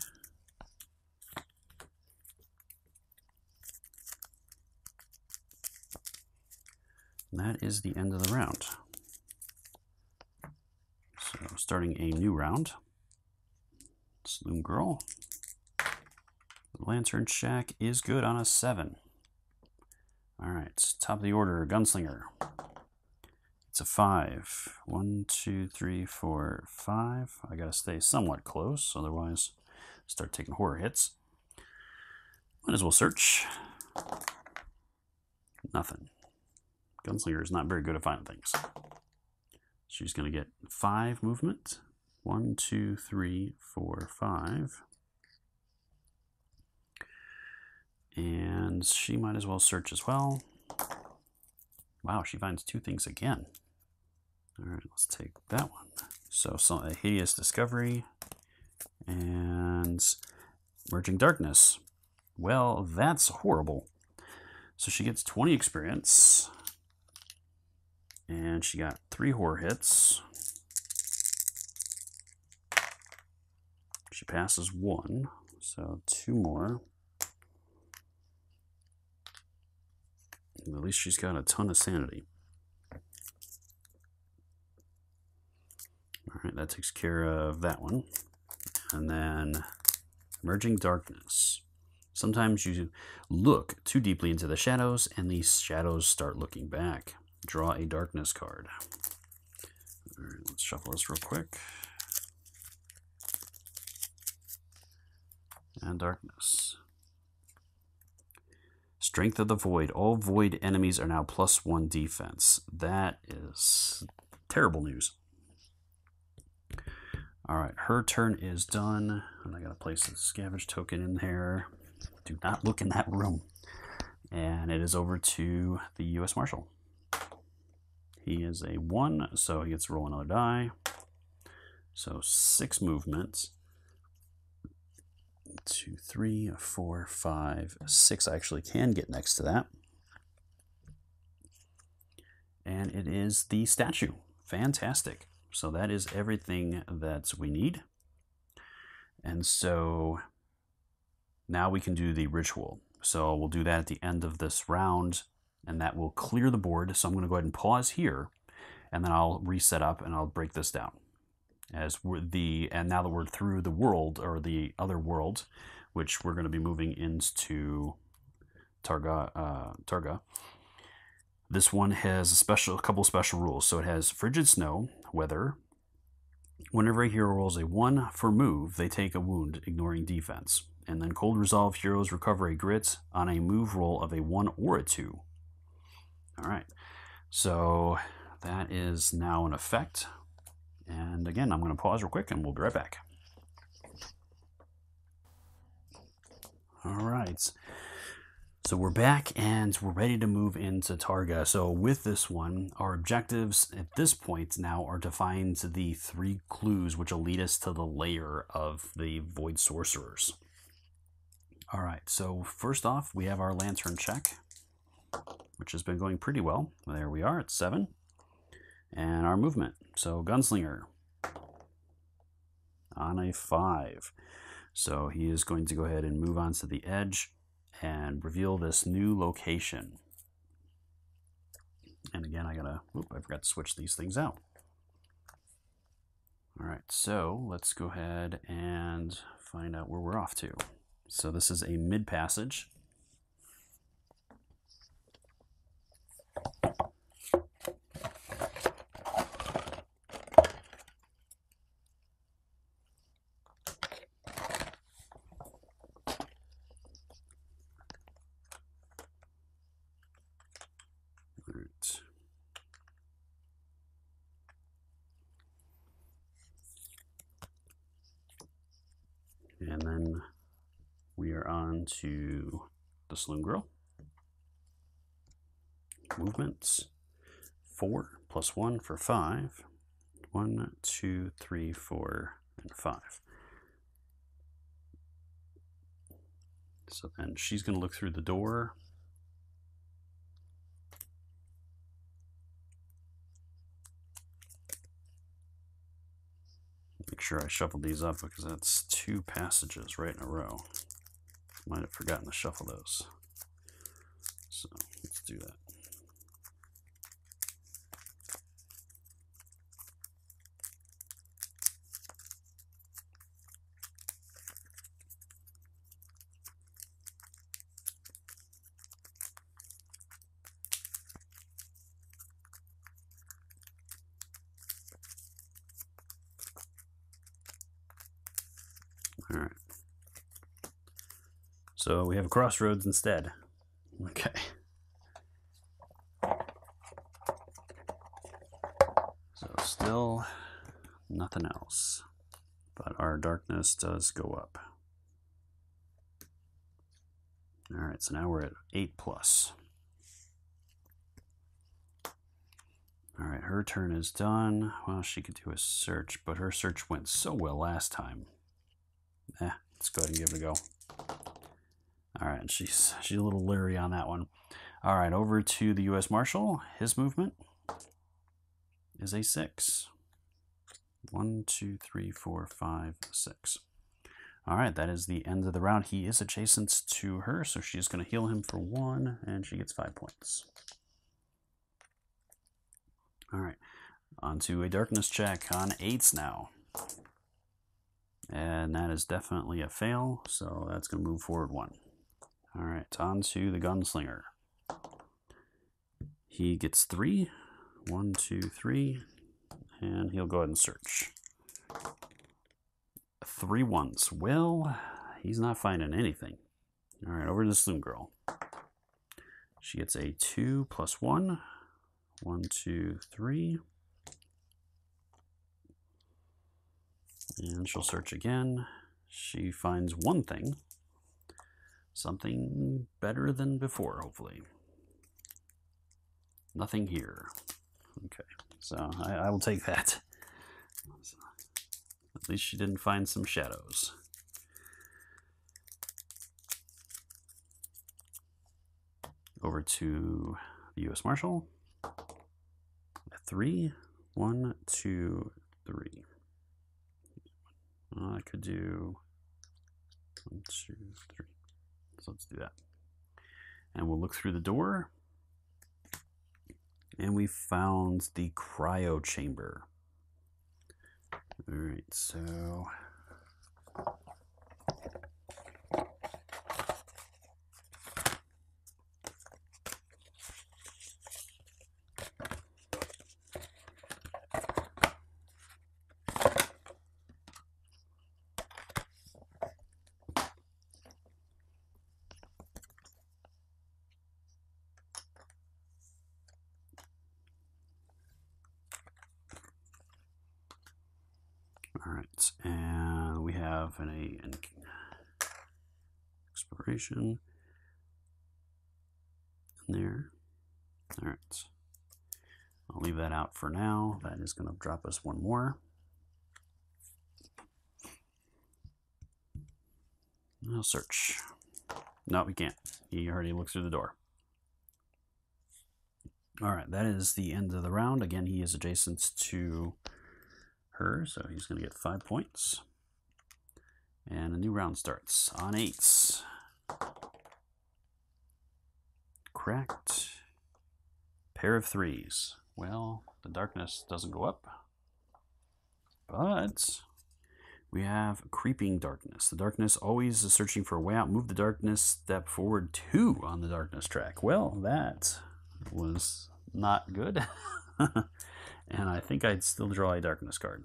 that is the end of the round. So starting a new round. Saloon Girl. Lantern Shack is good on a 7. All right, top of the order, Gunslinger. It's a 5. 1, 2, 3, 4, 5. I gotta stay somewhat close, otherwise start taking horror hits. Might as well search. Nothing. Gunslinger is not very good at finding things. She's gonna get 5 movement. 1, 2, 3, 4, 5. And she might as well search as well. Wow, she finds 2 things again. All right, let's take that one. So a Hideous Discovery and Merging Darkness. Well, that's horrible. So she gets 20 experience. And she got 3 horror hits. She passes 1, so 2 more. At least she's got a ton of sanity. All right, that takes care of that one. And then Merging Darkness. Sometimes you look too deeply into the shadows, and these shadows start looking back. Draw a darkness card. All right, let's shuffle this real quick. And darkness. Strength of the Void. All void enemies are now +1 defense. That is terrible news. All right, her turn is done. And I gotta place a scavenge token in there. Do not look in that room. And it is over to the U.S. Marshal. He is a 1, so he gets to roll another die. So 6 movements. 2, 3, 4, 5, 6. I actually can get next to that. And it is the statue. Fantastic. So that is everything that we need. And so now we can do the ritual. So we'll do that at the end of this round, and that will clear the board. So I'm going to go ahead and pause here, and then I'll reset up and I'll break this down. And now that we're through the world, or the other world, which we're going to be moving into Targa. This one has a couple special rules. So it has frigid snow, weather. Whenever a hero rolls a 1 for move, they take a wound, ignoring defense. And then cold resolve, heroes recover a grit on a move roll of a 1 or a 2. All right, so that is now in effect. And again, I'm going to pause real quick and we'll be right back. All right. So we're back and we're ready to move into Targa. So with this one, our objectives at this point now are to find the 3 clues which will lead us to the lair of the Void Sorcerers. All right, so first off, we have our lantern check, which has been going pretty well. There we are at 7. And our movement. So Gunslinger on a 5. So he is going to go ahead and move on to the edge and reveal this new location. And again, I forgot to switch these things out. All right, so let's go ahead and find out where we're off to. So this is a mid passage. And then we are on to the Saloon Girl. Movements. 4 + 1 for 5. 1, 2, 3, 4, and 5. So then she's going to look through the door. Make sure I shuffle these up because that's 2 passages right in a row. Might have forgotten to shuffle those. So let's do that. All right. So we have a crossroads instead. Okay. So still nothing else, but our darkness does go up. All right, so now we're at 8+. All right, her turn is done. Well, she could do a search, but her search went so well last time. Let's go ahead and give it a go. All right, she's a little leery on that one. All right, over to the U.S. Marshal. His movement is a 6. 1, 2, 3, 4, 5, 6. All right, that is the end of the round. He is adjacent to her, so she's going to heal him for 1, and she gets 5 points. All right, on to a darkness check on 8s now. And that is definitely a fail, so that's going to move forward 1. All right, on to the gunslinger. He gets 3. 1, 2, 3, and he'll go ahead and search. 3 1s. Well, he's not finding anything. All right, over to the Saloon Girl. She gets a 2 + 1. 1, 2, 3. And she'll search again. She finds one thing. Something better than before, hopefully. Nothing here. Okay, so I will take that. At least she didn't find some shadows. Over to the U.S. Marshal. 3. 1, 2, 3. I could do 1, 2, 3. So let's do that. And we'll look through the door. And we found the cryo chamber. All right, so all right, and we have an exploration in there. All right, I'll leave that out for now. That is going to drop us 1 more. I'll search. No, we can't. He already looked through the door. All right, that is the end of the round. Again, he is adjacent to her, so he's going to get 5 points. And a new round starts on 8s. Cracked. Pair of 3s. Well, the darkness doesn't go up, but we have creeping darkness. The darkness always is searching for a way out. Move the darkness step forward 2 on the darkness track. Well, that was not good. And I think I'd still draw a darkness card.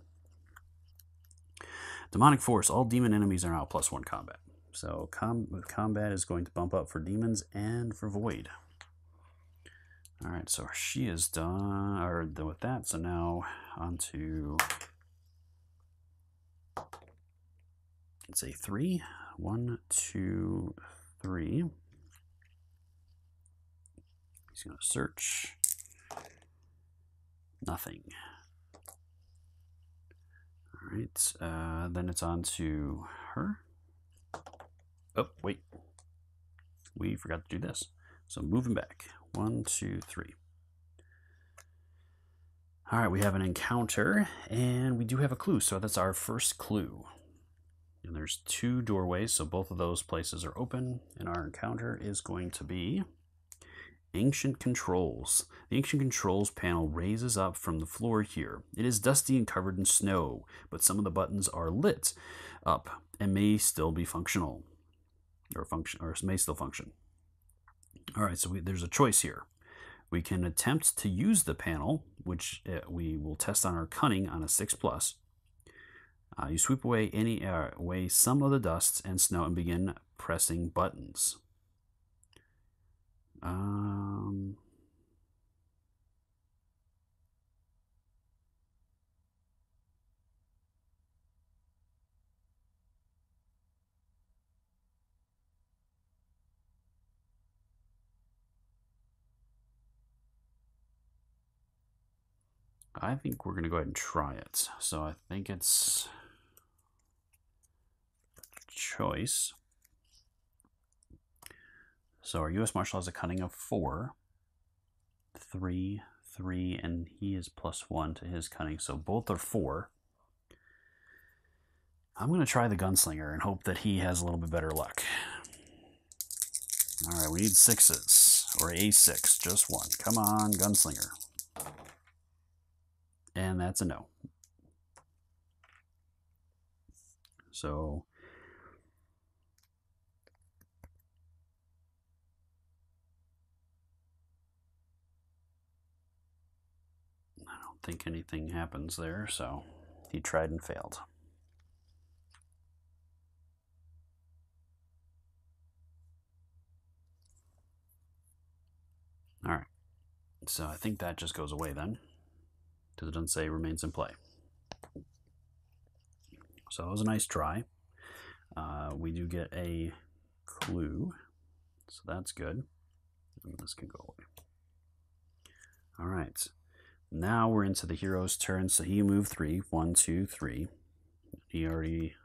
Demonic Force. All demon enemies are now +1 combat. So combat is going to bump up for demons and for void. All right, so she is done, or done with that. So now on to, it's a 3. 1, 2, 3. He's going to search. Nothing. All right, then it's on to her. Oh, wait. We forgot to do this. So moving back. 1, 2, 3. All right, we have an encounter, and we do have a clue. So that's our first clue. And there's 2 doorways, so both of those places are open. And our encounter is going to be Ancient Controls. The Ancient Controls panel raises up from the floor here. It is dusty and covered in snow, but some of the buttons are lit up and may still be functional. Or may still function. All right, so there's a choice here. We can attempt to use the panel, which we will test on our cunning on a 6+. You sweep away away some of the dust and snow and begin pressing buttons. I think we're going to go ahead and try it. So I think it's choice. So our U.S. Marshal has a cunning of 4, 3, 3, and he is +1 to his cunning. So both are 4. I'm going to try the gunslinger and hope that he has a little bit better luck. All right, we need 6s, or a 6, just 1. Come on, gunslinger. And that's a no. So I don't think anything happens there, so he tried and failed. All right, so I think that just goes away then, because it doesn't say remains in play. So it was a nice try. We do get a clue, so that's good. And this can go away. All right, now we're into the hero's turn. So he moved 3, 1, 2, 3. He already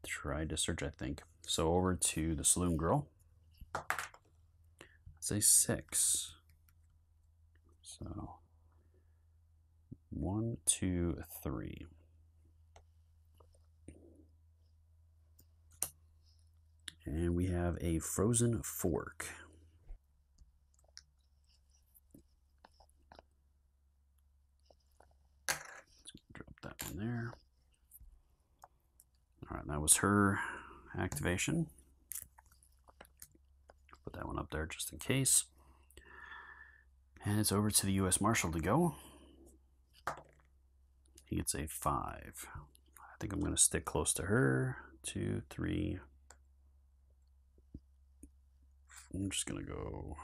tried to search, I think. So over to the saloon girl. It's a 6. So 1, 2, 3. And we have a frozen fork. Let's drop that one there. All right, that was her activation. Put that one up there just in case. And it's over to the U.S. Marshal to go. He gets a 5. I think I'm going to stick close to her. 2, 3. I'm just going to go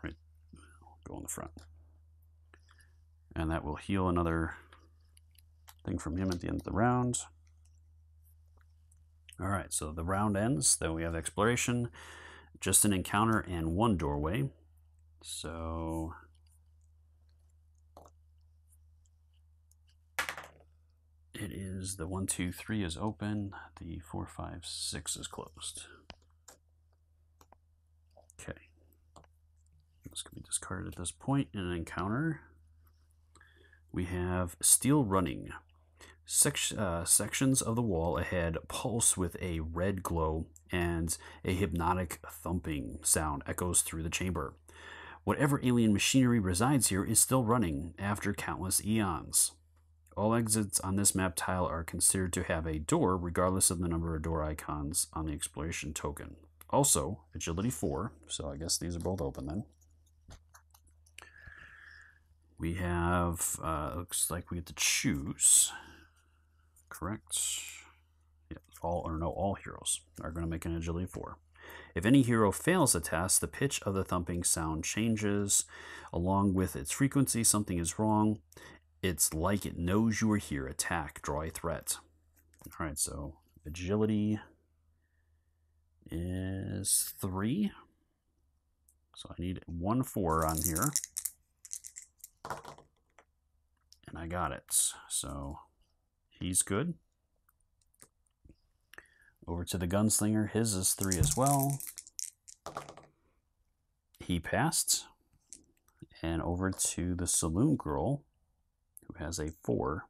in the front. And that will heal another thing from him at the end of the round. All right, so the round ends. Then we have exploration, just an encounter, and 1 doorway. So it is the 1, 2, 3 is open. The 4, 5, 6 is closed. Okay. This can be discarded at this point in an encounter. We have steel running. Sections of the wall ahead pulse with a red glow, and a hypnotic thumping sound echoes through the chamber. Whatever alien machinery resides here is still running after countless eons. All exits on this map tile are considered to have a door, regardless of the number of door icons on the exploration token. Also, agility 4, so I guess these are both open then. We have, looks like we get to choose. Correct? Yeah, all heroes are going to make an agility 4. If any hero fails the test, the pitch of the thumping sound changes. Along with its frequency, something is wrong. It's like it knows you are here. Attack, draw a threat. All right, so agility is 3. So I need 1 4 on here. And I got it. So he's good. Over to the gunslinger. His is 3 as well. He passed. And over to the saloon girl, who has a 4.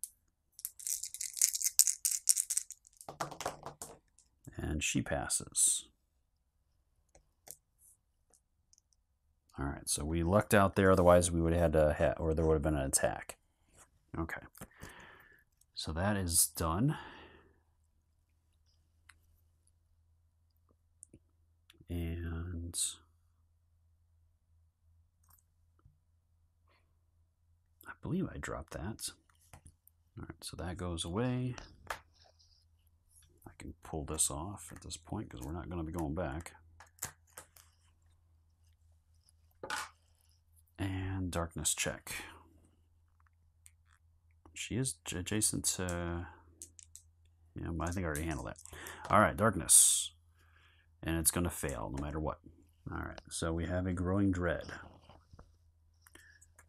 And she passes. All right, so we lucked out there. Otherwise, we would have had to or there would have been an attack. Okay. So that is done. And I believe I dropped that. All right, so that goes away. I can pull this off at this point because we're not going to be going back. And darkness check. She is adjacent to... Yeah, I think I already handled that. All right, darkness. And it's going to fail no matter what. All right, so we have a growing dread.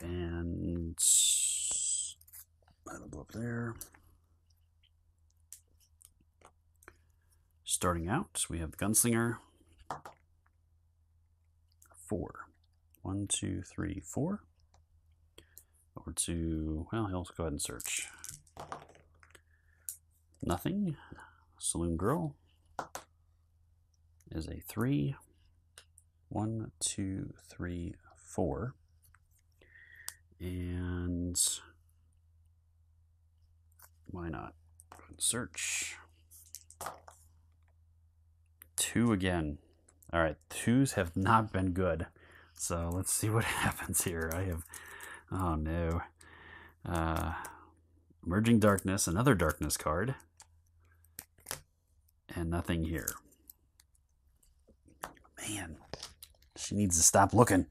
And that'll go up there. Starting out, we have the gunslinger. 4. 1, 2, 3, 4. Over to, well, he'll go ahead and search. Nothing. Saloon girl is a 3. 1, 2, 3, 4. And why not? Go ahead and search. 2 again. All right, 2s have not been good. So let's see what happens here. I have, oh no. Emerging Darkness, another darkness card. And nothing here. Man, she needs to stop looking.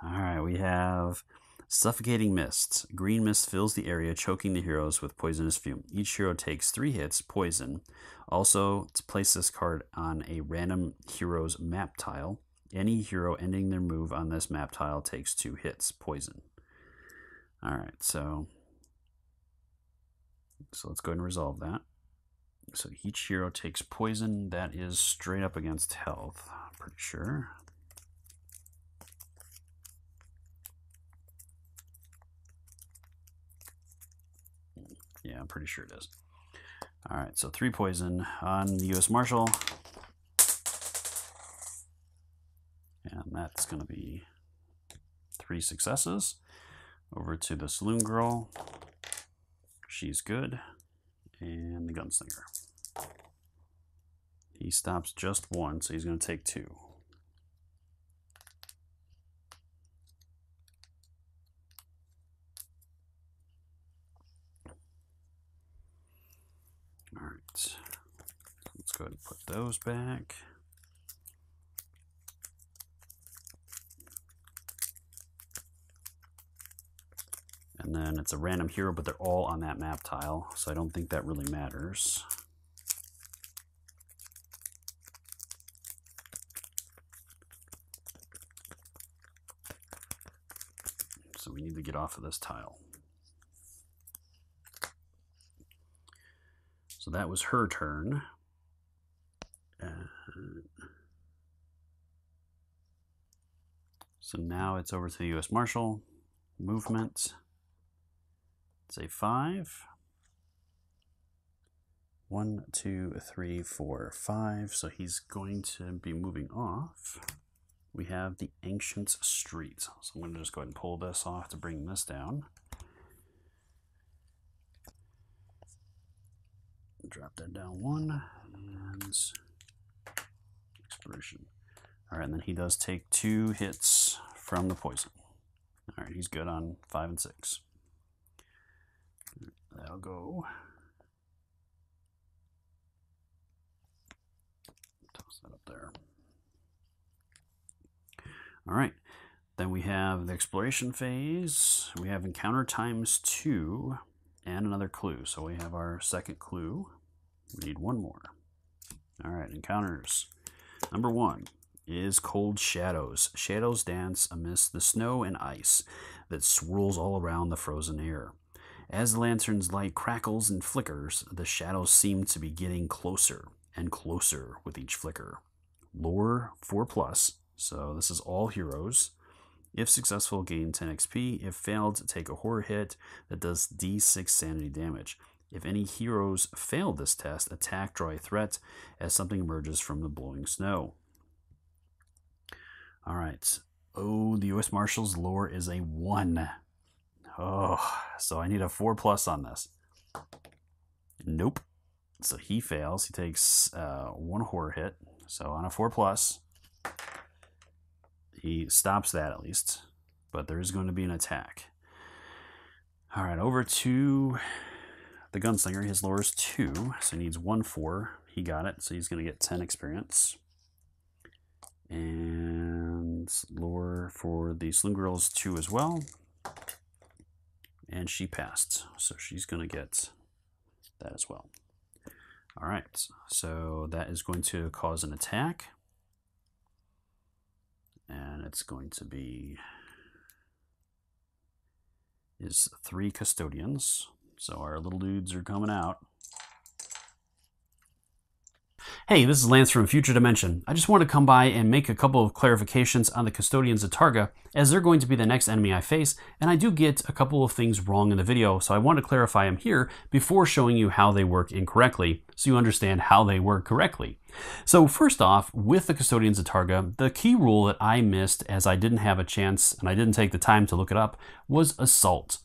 Alright, we have Suffocating Mist. Green mist fills the area, choking the heroes with poisonous fume. Each hero takes 3 hits, poison. Also, to place this card on a random hero's map tile. Any hero ending their move on this map tile takes 2 hits, poison. Alright, so let's go ahead and resolve that. So each hero takes poison. That is straight up against health, I'm pretty sure. Yeah, I'm pretty sure it is. Alright, so 3 poison on the U.S. Marshal. And that's going to be 3 successes. Over to the Saloon Girl. She's good. And the Gunslinger. He stops just 1, so he's going to take 2. Alright. Let's go ahead and put those back. And then it's a random hero, but they're all on that map tile, so I don't think that really matters. So we need to get off of this tile. So that was her turn. So now it's over to the U.S. Marshal. Movement. It's a 5. 1, 2, 3, 4, 5. So he's going to be moving off. We have the Ancient Street. So I'm going to just go ahead and pull this off to bring this down. Drop that down 1 and Exploration. All right, and then he does take 2 hits from the poison. All right, he's good on 5 and 6. That'll go. Toss that up there. All right, then we have the exploration phase. We have encounter times 2 and another clue. So we have our second clue. We need 1 more. All right, encounters. Number 1 is Cold Shadows. Shadows dance amidst the snow and ice that swirls all around the frozen air. As the lantern's light crackles and flickers, the shadows seem to be getting closer and closer with each flicker. Lore 4+, so this is all heroes. If successful, gain 10 XP. If failed, take a horror hit that does D6 sanity damage. If any heroes fail this test, attack, draw a threat as something emerges from the blowing snow. Alright. Oh, the U.S. Marshal's lore is a 1. Oh, so I need a 4+ on this. Nope. So he fails. He takes 1 horror hit. So on a 4+, he stops that at least. But there is going to be an attack. All right, over to the gunslinger, his lore is 2, so he needs 1 4. He got it, so he's going to get 10 experience. And lore for the saloon girl is 2 as well. And she passed, so she's going to get that as well. All right, so that is going to cause an attack. And it's going to be is 3 custodians. So our little dudes are coming out. Hey, this is Lance from Future Dimension. I just want to come by and make a couple of clarifications on the Custodians of Targa, as they're going to be the next enemy I face, and I do get a couple of things wrong in the video, so I want to clarify them here before showing you how they work incorrectly, so you understand how they work correctly. So first off, with the Custodians of Targa, the key rule that I missed, as I didn't have a chance and I didn't take the time to look it up, was Assault.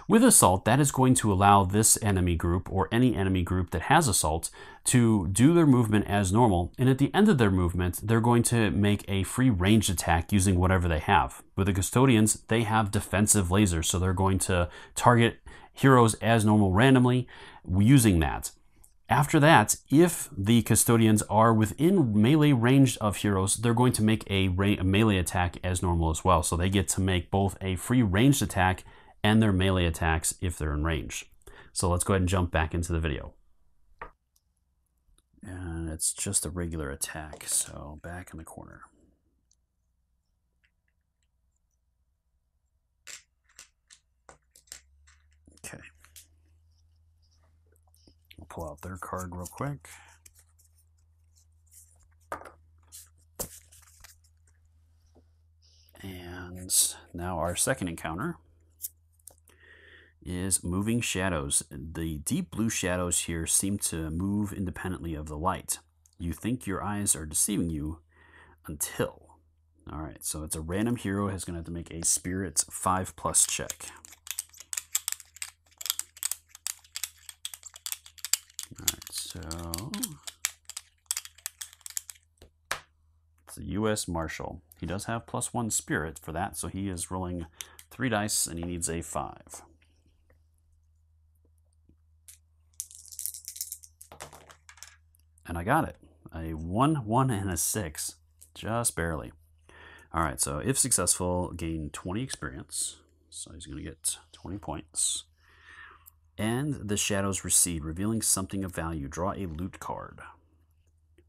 With Assault, that is going to allow this enemy group, or any enemy group that has Assault, to do their movement as normal, and at the end of their movement, they're going to make a free ranged attack using whatever they have. With the Custodians, they have defensive lasers, so they're going to target heroes as normal randomly using that. After that, if the Custodians are within melee range of heroes, they're going to make a melee attack as normal as well, so they get to make both a free ranged attack and their melee attacks if they're in range. So let's go ahead and jump back into the video. And it's just a regular attack, so back in the corner. Okay. We'll pull out their card real quick. And now our second encounter is moving shadows. The deep blue shadows here seem to move independently of the light. You think your eyes are deceiving you until. All right, so it's a random hero who's going to have to make a spirit 5+ check. All right, so it's a U.S. Marshal. He does have +1 spirit for that, so he is rolling 3 dice and he needs a 5. And I got it. A 1, 1, and a 6. Just barely. All right, so if successful, gain 20 experience. So he's going to get 20 points. And the shadows recede, revealing something of value. Draw a loot card.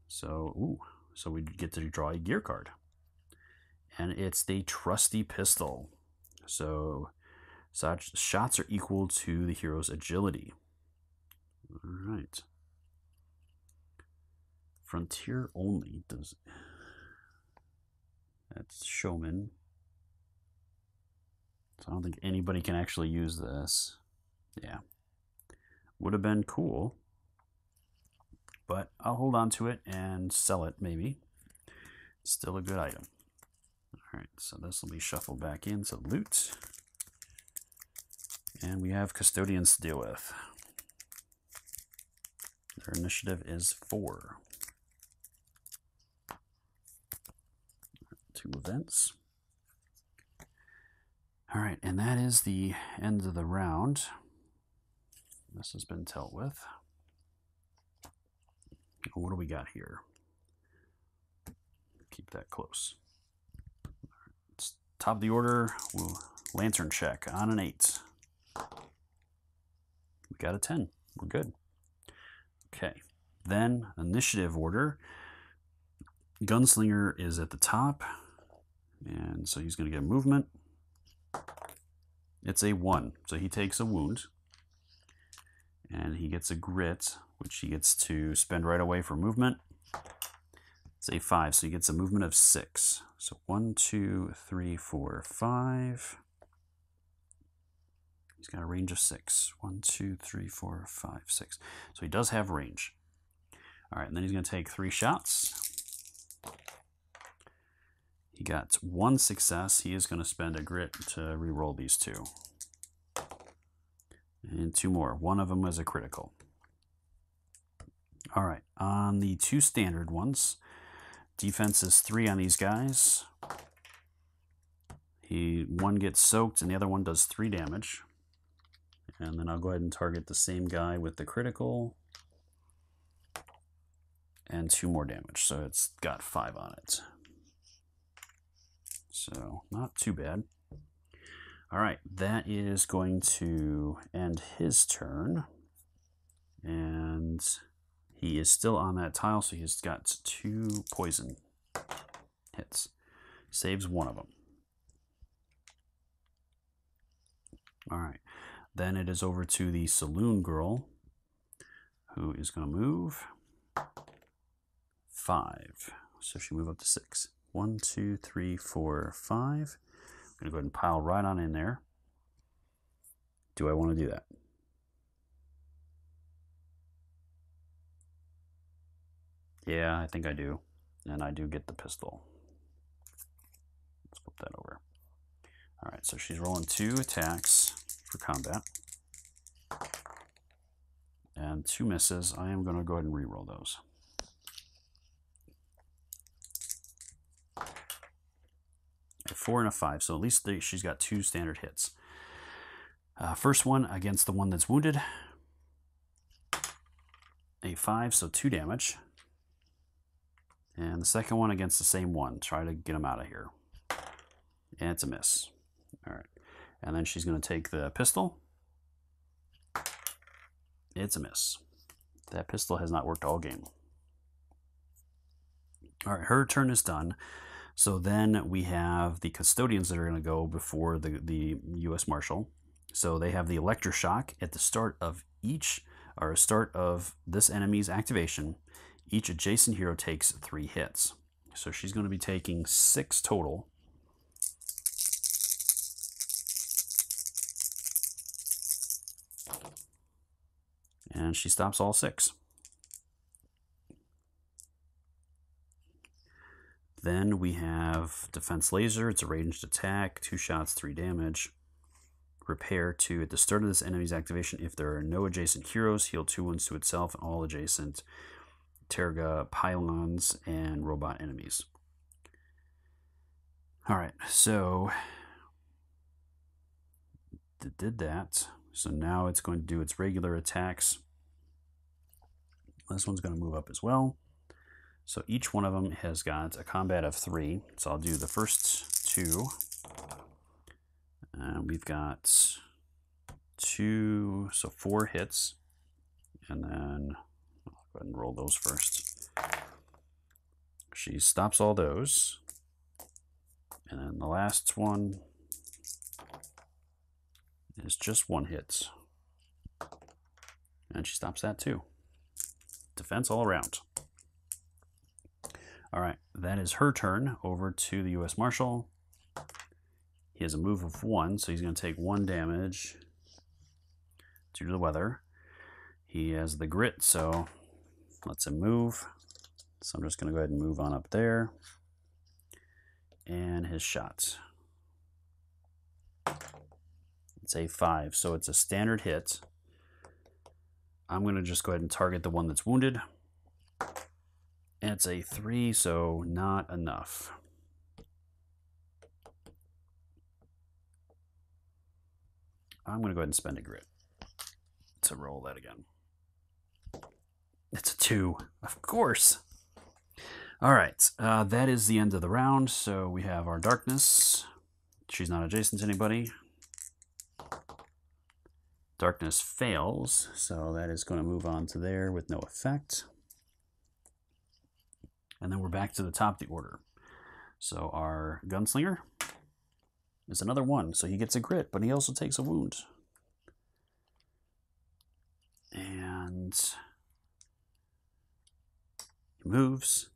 So we get to draw a gear card. And it's the trusty pistol. So such shots are equal to the hero's agility. All right. Frontier only does. That's showman. So I don't think anybody can actually use this. Yeah. Would have been cool. But I'll hold on to it and sell it maybe. Still a good item. Alright, so this will be shuffled back into loot. And we have Custodians to deal with. Their initiative is 4. 2 events. All right, and that is the end of the round. This has been dealt with. What do we got here? Keep that close. It's top of the order. Lantern check on an 8. We got a 10. We're good. Okay, then initiative order. Gunslinger is at the top, and so he's going to get movement. It's a 1, so he takes a wound, and he gets a grit, which he gets to spend right away for movement. It's a 5, so he gets a movement of 6. So 1, 2, 3, 4, 5. He's got a range of 6. 1, 2, 3, 4, 5, 6. So he does have range. All right, and then he's going to take 3 shots. He got 1 success. He is going to spend a grit to re-roll these 2. And 2 more. One of them was a critical. All right, on the 2 standard ones, defense is 3 on these guys. One gets soaked and the other one does 3 damage. And then I'll go ahead and target the same guy with the critical. And 2 more damage, so it's got 5 on it. So not too bad. All right, that is going to end his turn. And he is still on that tile, so he's got 2 poison hits. Saves 1 of them. All right, then it is over to the saloon girl, who is going to move 5. So she move up to 6. 1, 2, 3, 4, 5. I'm going to go ahead and pile right on in there. Do I want to do that? Yeah, I think I do. And I do get the pistol. Let's flip that over. All right, so she's rolling 2 attacks for combat. And 2 misses. I am going to go ahead and re-roll those. A 4 and a 5, so at least she's got 2 standard hits. First one against the one that's wounded. A 5, so 2 damage. And the second one against the same one. Try to get him out of here. And it's a miss. All right. And then she's going to take the pistol. It's a miss. That pistol has not worked all game. All right, her turn is done. So then we have the Custodians that are going to go before the U.S. Marshal. So they have the electroshock at the start of this enemy's activation. Each adjacent hero takes 3 hits. So she's going to be taking 6 total. And she stops all 6. Then we have Defense Laser. It's a ranged attack. 2 shots, 3 damage. Repair 2. At the start of this enemy's activation, if there are no adjacent heroes, heal 2 wounds to itself and all adjacent Targa, pylons, and robot enemies. Alright, so it did that. So now it's going to do its regular attacks. This one's going to move up as well. So each one of them has got a combat of 3. So I'll do the first 2. We've got 2, so 4 hits. And then I'll go ahead and roll those first. She stops all those. And then the last one is just 1 hit. And she stops that too. Defense all around. All right, that is her turn. Over to the U.S. Marshal. He has a move of 1, so he's going to take 1 damage due to the weather. He has the grit, so lets him move. So I'm just going to go ahead and move on up there. And his shot. It's a 5, so it's a standard hit. I'm going to just go ahead and target the one that's wounded. And it's a 3, so not enough. I'm going to go ahead and spend a grit to roll that again. It's a 2, of course. All right, that is the end of the round. So we have our darkness. She's not adjacent to anybody. Darkness fails, so that is going to move on to there with no effect. And then we're back to the top of the order. So our gunslinger is another 1, so he gets a grit, but he also takes a wound. And he moves.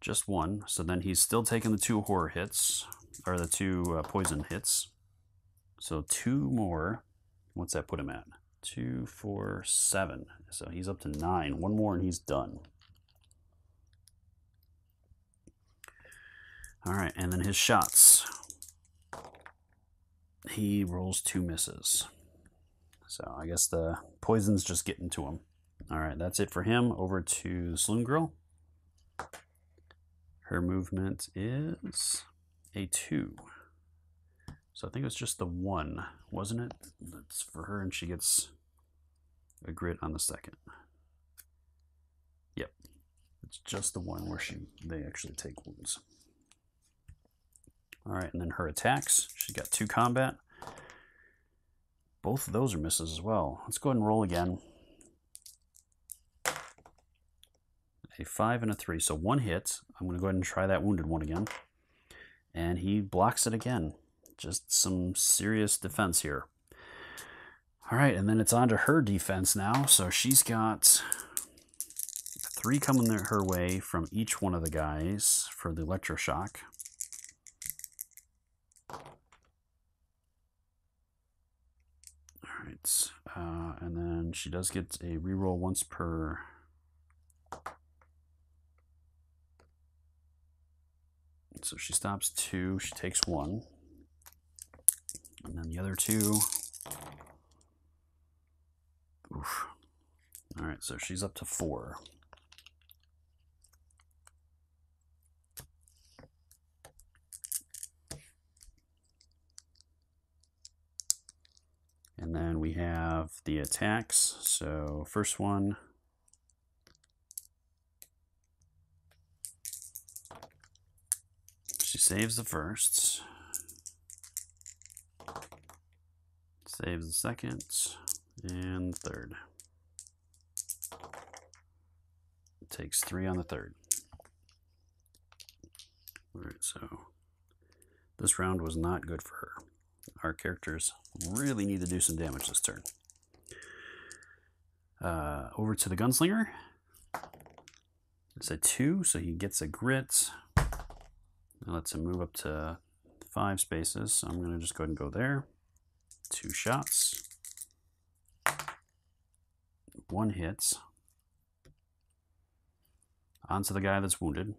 Just 1, so then he's still taking the 2 horror hits, or the 2 poison hits. So 2 more. What's that put him at? 2, 4, 7. So he's up to 9. 1 more and he's done. All right, and then his shots. He rolls 2 misses. So I guess the poison's just getting to him. All right, that's it for him. Over to the Saloon Girl. Her movement is a 2. So I think it was just the one, wasn't it? That's for her, and she gets a grit on the second. Yep. It's just the one where they actually take wounds. All right, and then her attacks. She got 2 combat. Both of those are misses as well. Let's go ahead and roll again. A 5 and a 3, so 1 hit. I'm going to go ahead and try that wounded one again. And he blocks it again. Just some serious defense here. All right, and then it's on to her defense now. So she's got 3 coming her way from each one of the guys for the electroshock. All right, and then she does get a reroll once per. So she stops 2, she takes 1. And then the other 2. Oof. All right, so she's up to 4. And then we have the attacks. So first one. She saves the first. Saves the second. And third. Takes 3 on the third. All right, so this round was not good for her. Our characters really need to do some damage this turn. Over to the gunslinger. It's a 2, so he gets a grit. That lets him move up to 5 spaces. So I'm going to just go ahead and go there. 2 shots. 1 hit. Onto the guy that's wounded.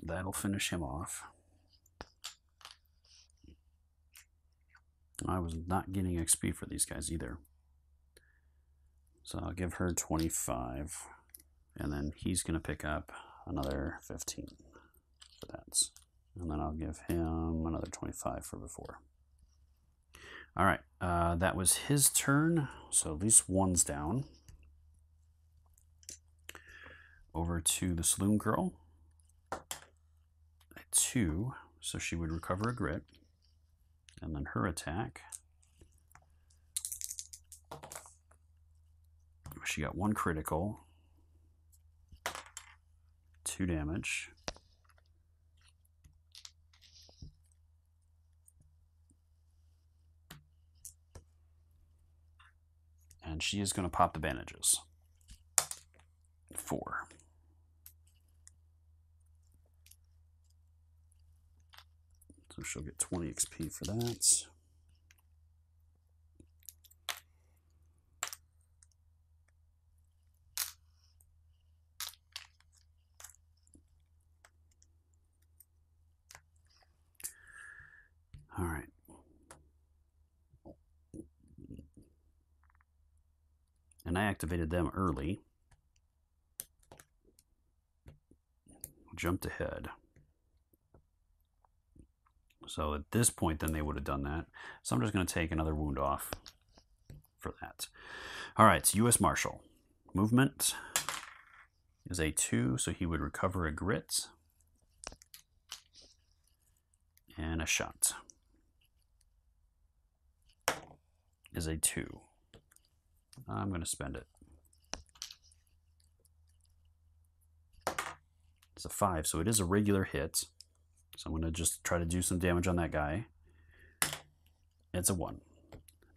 That'll finish him off. I was not getting XP for these guys either. So I'll give her 25. And then he's going to pick up another 15 for that. And then I'll give him another 25 for before. All right, that was his turn. So at least one's down. Over to the saloon girl. A 2, so she would recover a grit. And then her attack. She got 1 critical. 2 damage. And she is going to pop the bandages. 4. So she'll get 20 XP for that. All right. And I activated them early. Jumped ahead. So at this point, then they would have done that. So I'm just going to take another wound off for that. All right, so U.S. Marshal. Movement is a 2, so he would recover a grit. And a shot is a 2. I'm going to spend it. It's a 5, so it is a regular hit. So I'm going to just try to do some damage on that guy. It's a 1.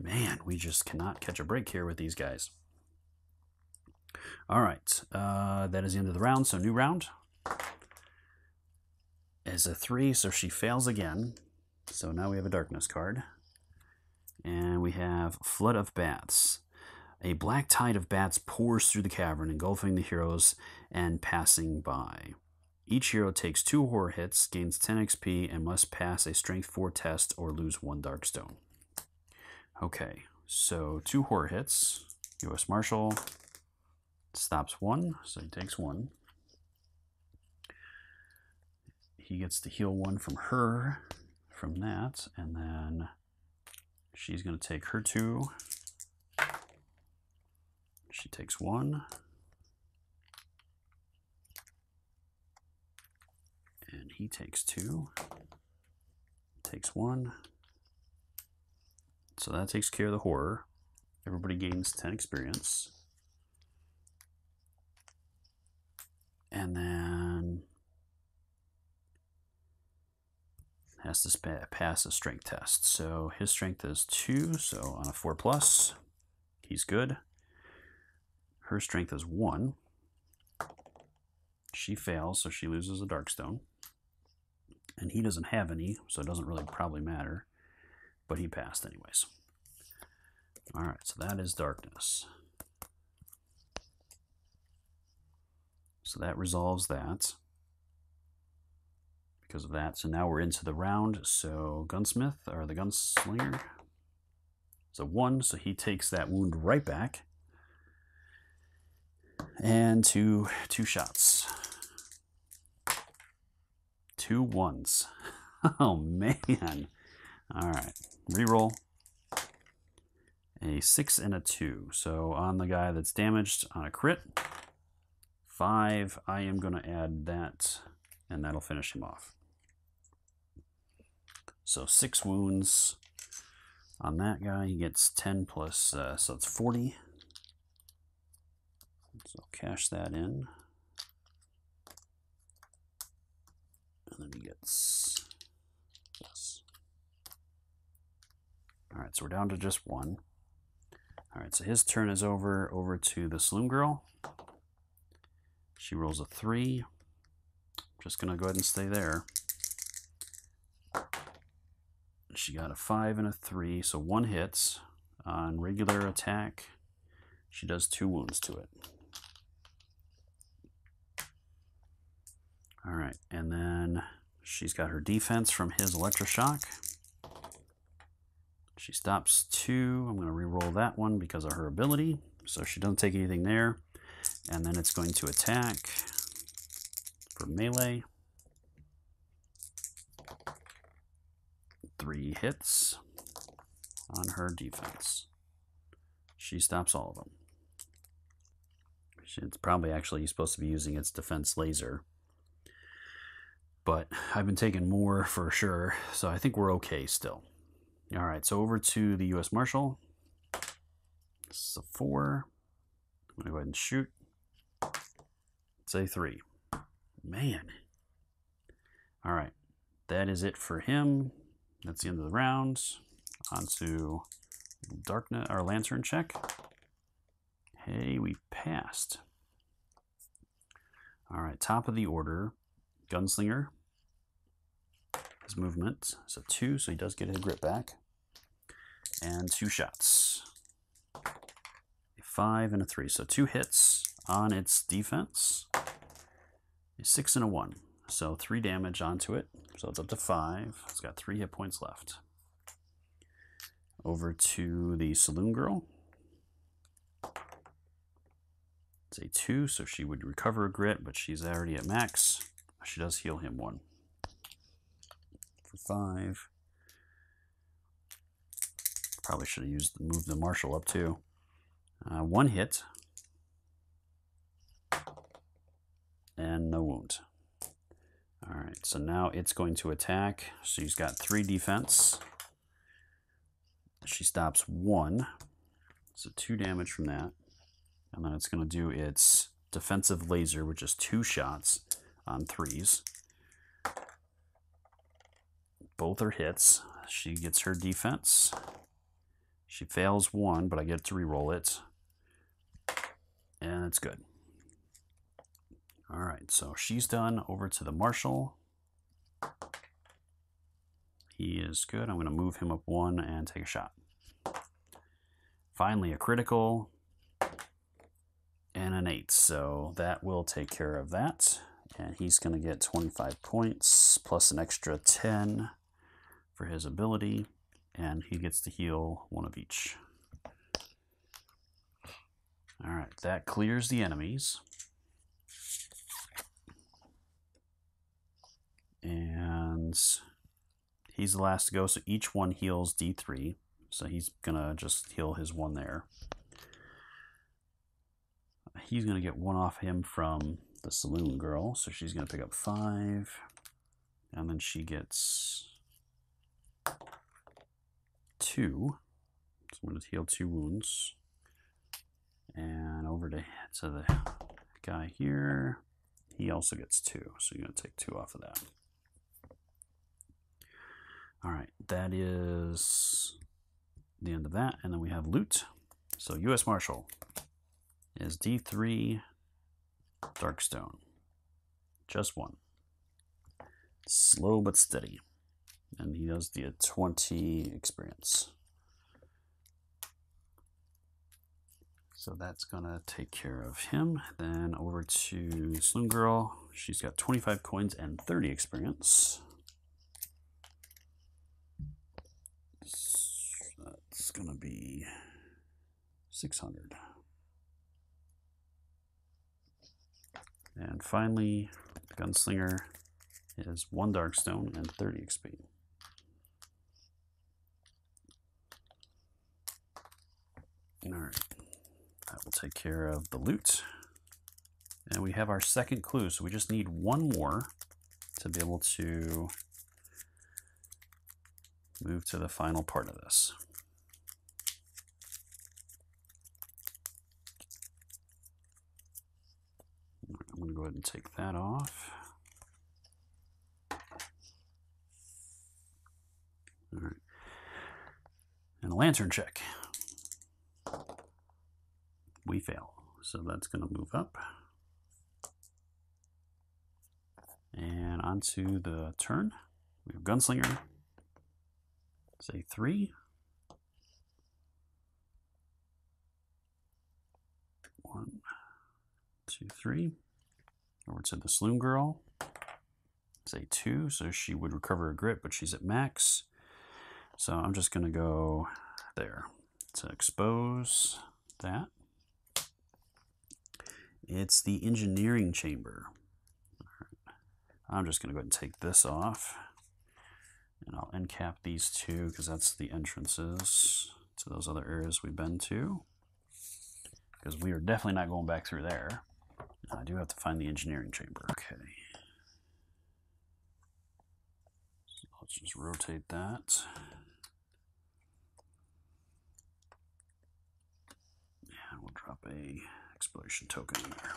Man, we just cannot catch a break here with these guys. All right, that is the end of the round, so new round. Is a 3, so she fails again. So now we have a darkness card. And we have Flood of Bats. A black tide of bats pours through the cavern, engulfing the heroes and passing by. Each hero takes 2 horror hits, gains 10 XP, and must pass a Strength 4 test or lose 1 Darkstone. Okay, so 2 horror hits. U.S. Marshal stops 1, so he takes 1. he gets to heal 1 from her from that, and then she's going to take her 2. She takes 1. And he takes 2. Takes 1. So that takes care of the horror. Everybody gains 10 experience. And then has to pass a strength test. So his strength is 2, so on a 4+, he's good. Her strength is 1. She fails, so she loses a Darkstone. And he doesn't have any, so it doesn't really probably matter. But he passed anyways. Alright, so that is darkness. So that resolves that. Because of that. So now we're into the round. So Gunsmith, or the Gunslinger, is a 1, so he takes that wound right back. And two shots. 2 1s. Oh man. Alright. Reroll. A 6 and a 2. So on the guy that's damaged on a crit, 5, I am going to add that, and that'll finish him off. So 6 wounds on that guy. He gets 10 plus, so it's 40. So cash that in. And then he gets this. Alright, so we're down to just 1. Alright, so his turn is over to the Saloon Girl. She rolls a 3. Just going to go ahead and stay there. She got a 5 and a 3, so 1 hits. On regular attack, she does 2 wounds to it. Alright, and then she's got her defense from his electroshock. She stops 2. I'm going to re-roll that one because of her ability. So she doesn't take anything there. And then it's going to attack for melee. 3 hits on her defense. She stops all of them. It's probably actually supposed to be using its defense laser. But I've been taking more for sure, so I think we're okay still. Alright, so over to the U.S. Marshal. This is a 4. I'm going to go ahead and shoot. It's a 3. Man. Alright, that is it for him. That's the end of the round. On to Darkness, our Lantern check. Hey, we passed. Alright, top of the order. Gunslinger. His movement is a 2, so he does get his grit back. And 2 shots. A 5 and a 3, so 2 hits on its defense. A 6 and a 1, so 3 damage onto it. So it's up to 5. It's got 3 hit points left. Over to the Saloon Girl. It's a 2, so she would recover a grit, but she's already at max. She does heal him 1. For 5. Probably should have moved the Marshal up too. 1 hit. And no wound. Alright, so now it's going to attack. She's got 3 defense. She stops 1. So 2 damage from that. And then it's going to do its defensive laser, which is 2 shots on 3s. Both are hits. She gets her defense. She fails 1, but I get to re-roll it. And it's good. Alright, so she's done. Over to the Marshal. He is good. I'm going to move him up 1 and take a shot. Finally, a critical. And an 8. So that will take care of that. And he's going to get 25 points plus an extra 10 for his ability. And he gets to heal 1 of each. Alright, that clears the enemies. And he's the last to go, so each one heals D3. So he's gonna just heal his one there. He's gonna get one off him from the saloon girl, so she's gonna pick up 5. And then she gets 2. So I'm gonna heal 2 wounds. And over to the guy here, he also gets 2. So you're gonna take 2 off of that. All right, that is the end of that. And then we have loot. So U.S. Marshal is D3 Darkstone. Just 1. Slow but steady. And he does the 20 experience. So that's gonna take care of him. Then over to Saloon Girl. She's got 25 coins and 30 experience. That's gonna be 600. And finally, the Gunslinger is 1 Darkstone and 30 XP. Alright, that will take care of the loot. And we have our second clue, so we just need 1 more to be able to move to the final part of this. I'm going to go ahead and take that off. All right. And a lantern check. We fail. So that's going to move up. And onto the turn. We have Gunslinger. Say 3. 1, 2, 3. Over to the Saloon Girl. Say 2, so she would recover a grit, but she's at max. So I'm just going to go there to expose that. It's the engineering chamber. I'm just going to go ahead and take this off. And I'll end cap these 2 because that's the entrances to those other areas we've been to. Because we are definitely not going back through there. I do have to find the engineering chamber. Okay. So let's just rotate that. And we'll drop a exploration token in there.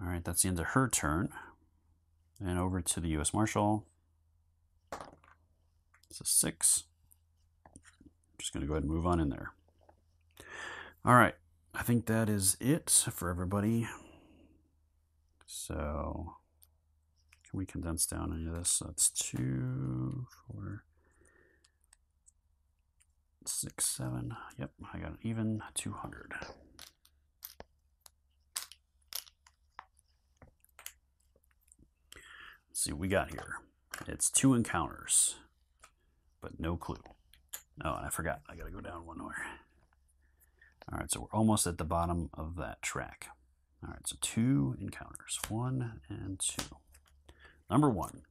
All right, that's the end of her turn. And over to the U.S. Marshal. It's a 6. Just going to go ahead and move on in there. All right, I think that is it for everybody. So can we condense down any of this? That's 2, 4, 6, 7. Yep, I got an even 200. Let's see what we got here. It's 2 encounters, but no clue. Oh, and I forgot. I got to go down 1 more. All right, so we're almost at the bottom of that track. All right, so 2 encounters, 1 and 2. Number 1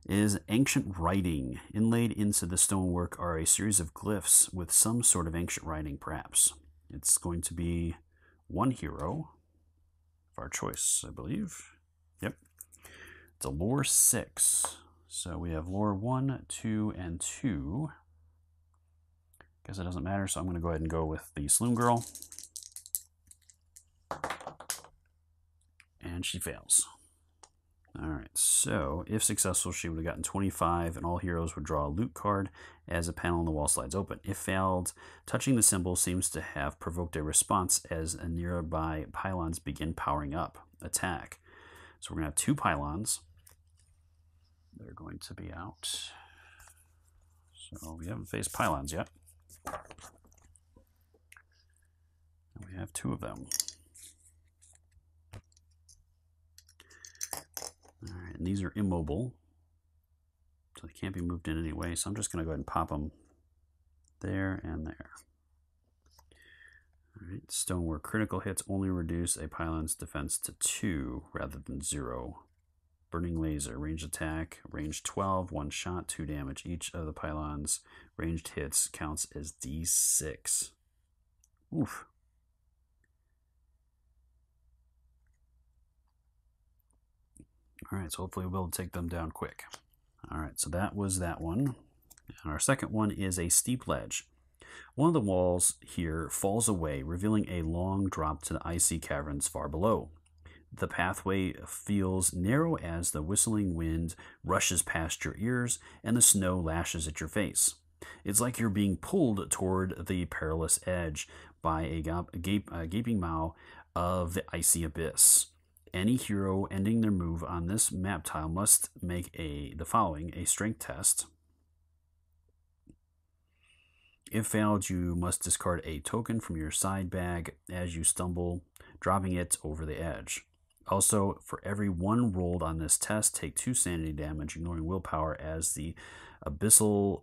is ancient writing. Inlaid into the stonework are a series of glyphs with some sort of ancient writing, perhaps. It's going to be 1 hero of our choice, I believe. Yep. It's a lore 6. So we have lore 1, 2, and 2. Guess it doesn't matter, so I'm going to go ahead and go with the Saloon Girl. And she fails. Alright, so if successful, she would have gotten 25, and all heroes would draw a loot card as a panel on the wall slides open. If failed, touching the symbol seems to have provoked a response as a nearby pylons begin powering up. Attack. So we're going to have 2 pylons. They're going to be out. So we haven't faced pylons yet. And we have 2 of them. All right, and these are immobile, so they can't be moved in any way. So I'm just going to go ahead and pop them there and there. All right, Stoneware critical hits only reduce a pylon's defense to 2 rather than 0. Burning Laser, range attack, range 12, 1 shot, 2 damage. Each of the pylon's ranged hits counts as D6. Oof. All right, so hopefully we'll be able to take them down quick. All right, so that was that one. And our second one is a steep ledge. One of the walls here falls away, revealing a long drop to the icy caverns far below. The pathway feels narrow as the whistling wind rushes past your ears and the snow lashes at your face. It's like you're being pulled toward the perilous edge by a gaping maw of the icy abyss. Any hero ending their move on this map tile must make the following a strength test. If failed, you must discard a token from your side bag as you stumble, dropping it over the edge. Also, for every 1 rolled on this test, take 2 sanity damage, ignoring willpower as the abyssal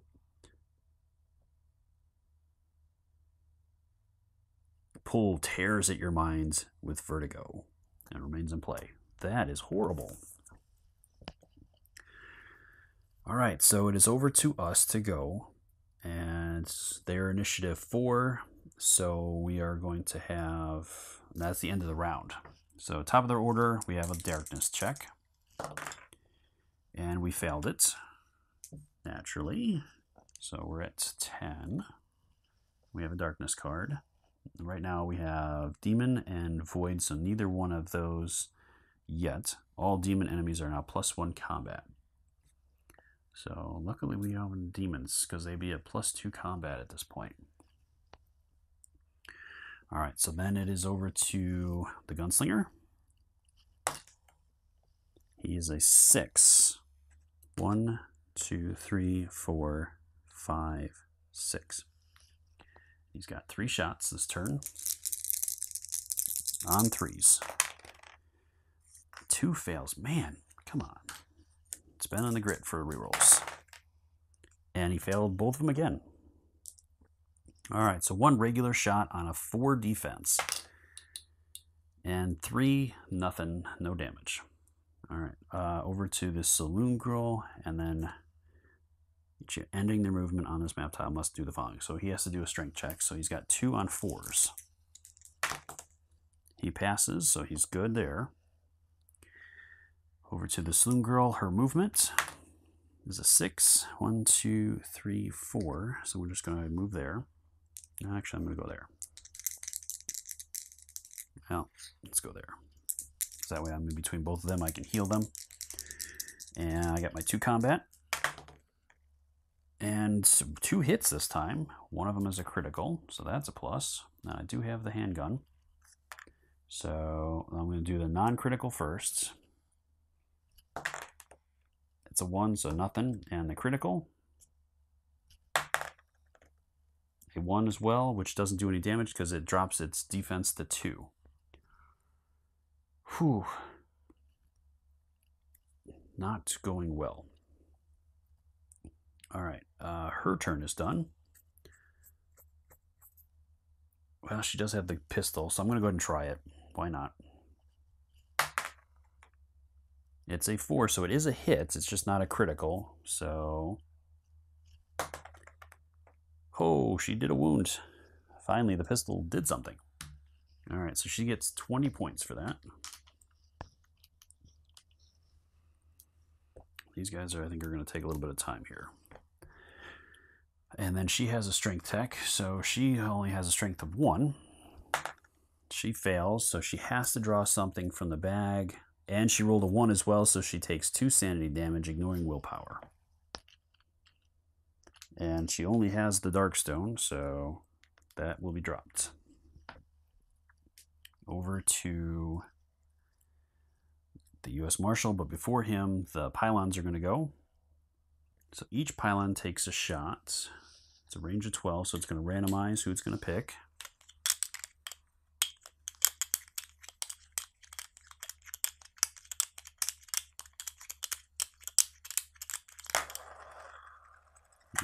pull tears at your minds with vertigo and remains in play. That is horrible. All right, so it is over to us to go, and they're initiative 4, so we are going to have, that's the end of the round. So top of their order, we have a darkness check, and we failed it, naturally. So we're at 10. We have a darkness card. Right now we have demon and void, so neither one of those yet. All demon enemies are now +1 combat. So luckily we have demons, because they'd be at +2 combat at this point. All right, so then it is over to the gunslinger. He is a 6. 1, 2, 3, 4, 5, 6. He's got 3 shots this turn on 3s. 2 fails. Man, come on. It's been on the grit for rerolls. And he failed both of them again. All right, so 1 regular shot on a 4 defense. And 3, nothing, no damage. All right, over to the saloon girl, and then ending their movement on this map tile must do the following. So he has to do a strength check, so he's got 2 on 4s. He passes, so he's good there. Over to the saloon girl, her movement is a 6. 1, 2, 3, 4. So we're just going to move there. Actually, I'm going to go there. Well, let's go there. So that way I'm in between both of them. I can heal them. And I got my 2 combat. And 2 hits this time. One of them is a critical, so that's a plus. Now I do have the handgun. So I'm going to do the non-critical first. It's a 1, so nothing. And the critical, a 1 as well, which doesn't do any damage because it drops its defense to 2. Whew. Not going well. All right, her turn is done. Well, she does have the pistol, so I'm going to go ahead and try it. Why not? It's a 4, so it is a hit. It's just not a critical, so... Oh, she did a wound. Finally, the pistol did something. All right, so she gets 20 points for that. These guys are, I think, are going to take a little bit of time here. And then she has a strength tech, so she only has a strength of 1. She fails, so she has to draw something from the bag. And she rolled a 1 as well, so she takes 2 sanity damage, ignoring willpower. And she only has the Darkstone, so that will be dropped. Over to the U.S. Marshal, but before him, the pylons are going to go. So each pylon takes a shot. It's a range of 12, so it's going to randomize who it's going to pick.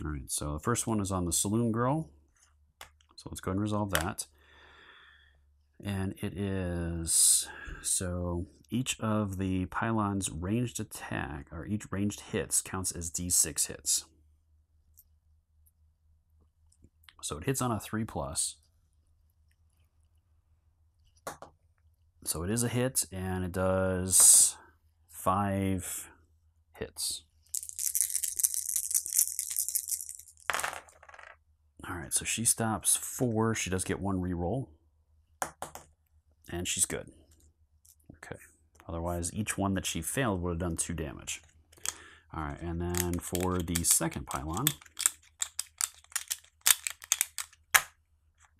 All right, so the first one is on the Saloon Girl. So let's go ahead and resolve that. And it is, so each of the pylons' ranged attack, or each ranged hits, counts as D6 hits. So it hits on a 3+. So it is a hit, and it does 5 hits. All right, so she stops 4. She does get 1 reroll. And she's good. Okay. Otherwise, each one that she failed would have done 2 damage. All right, and then for the second pylon,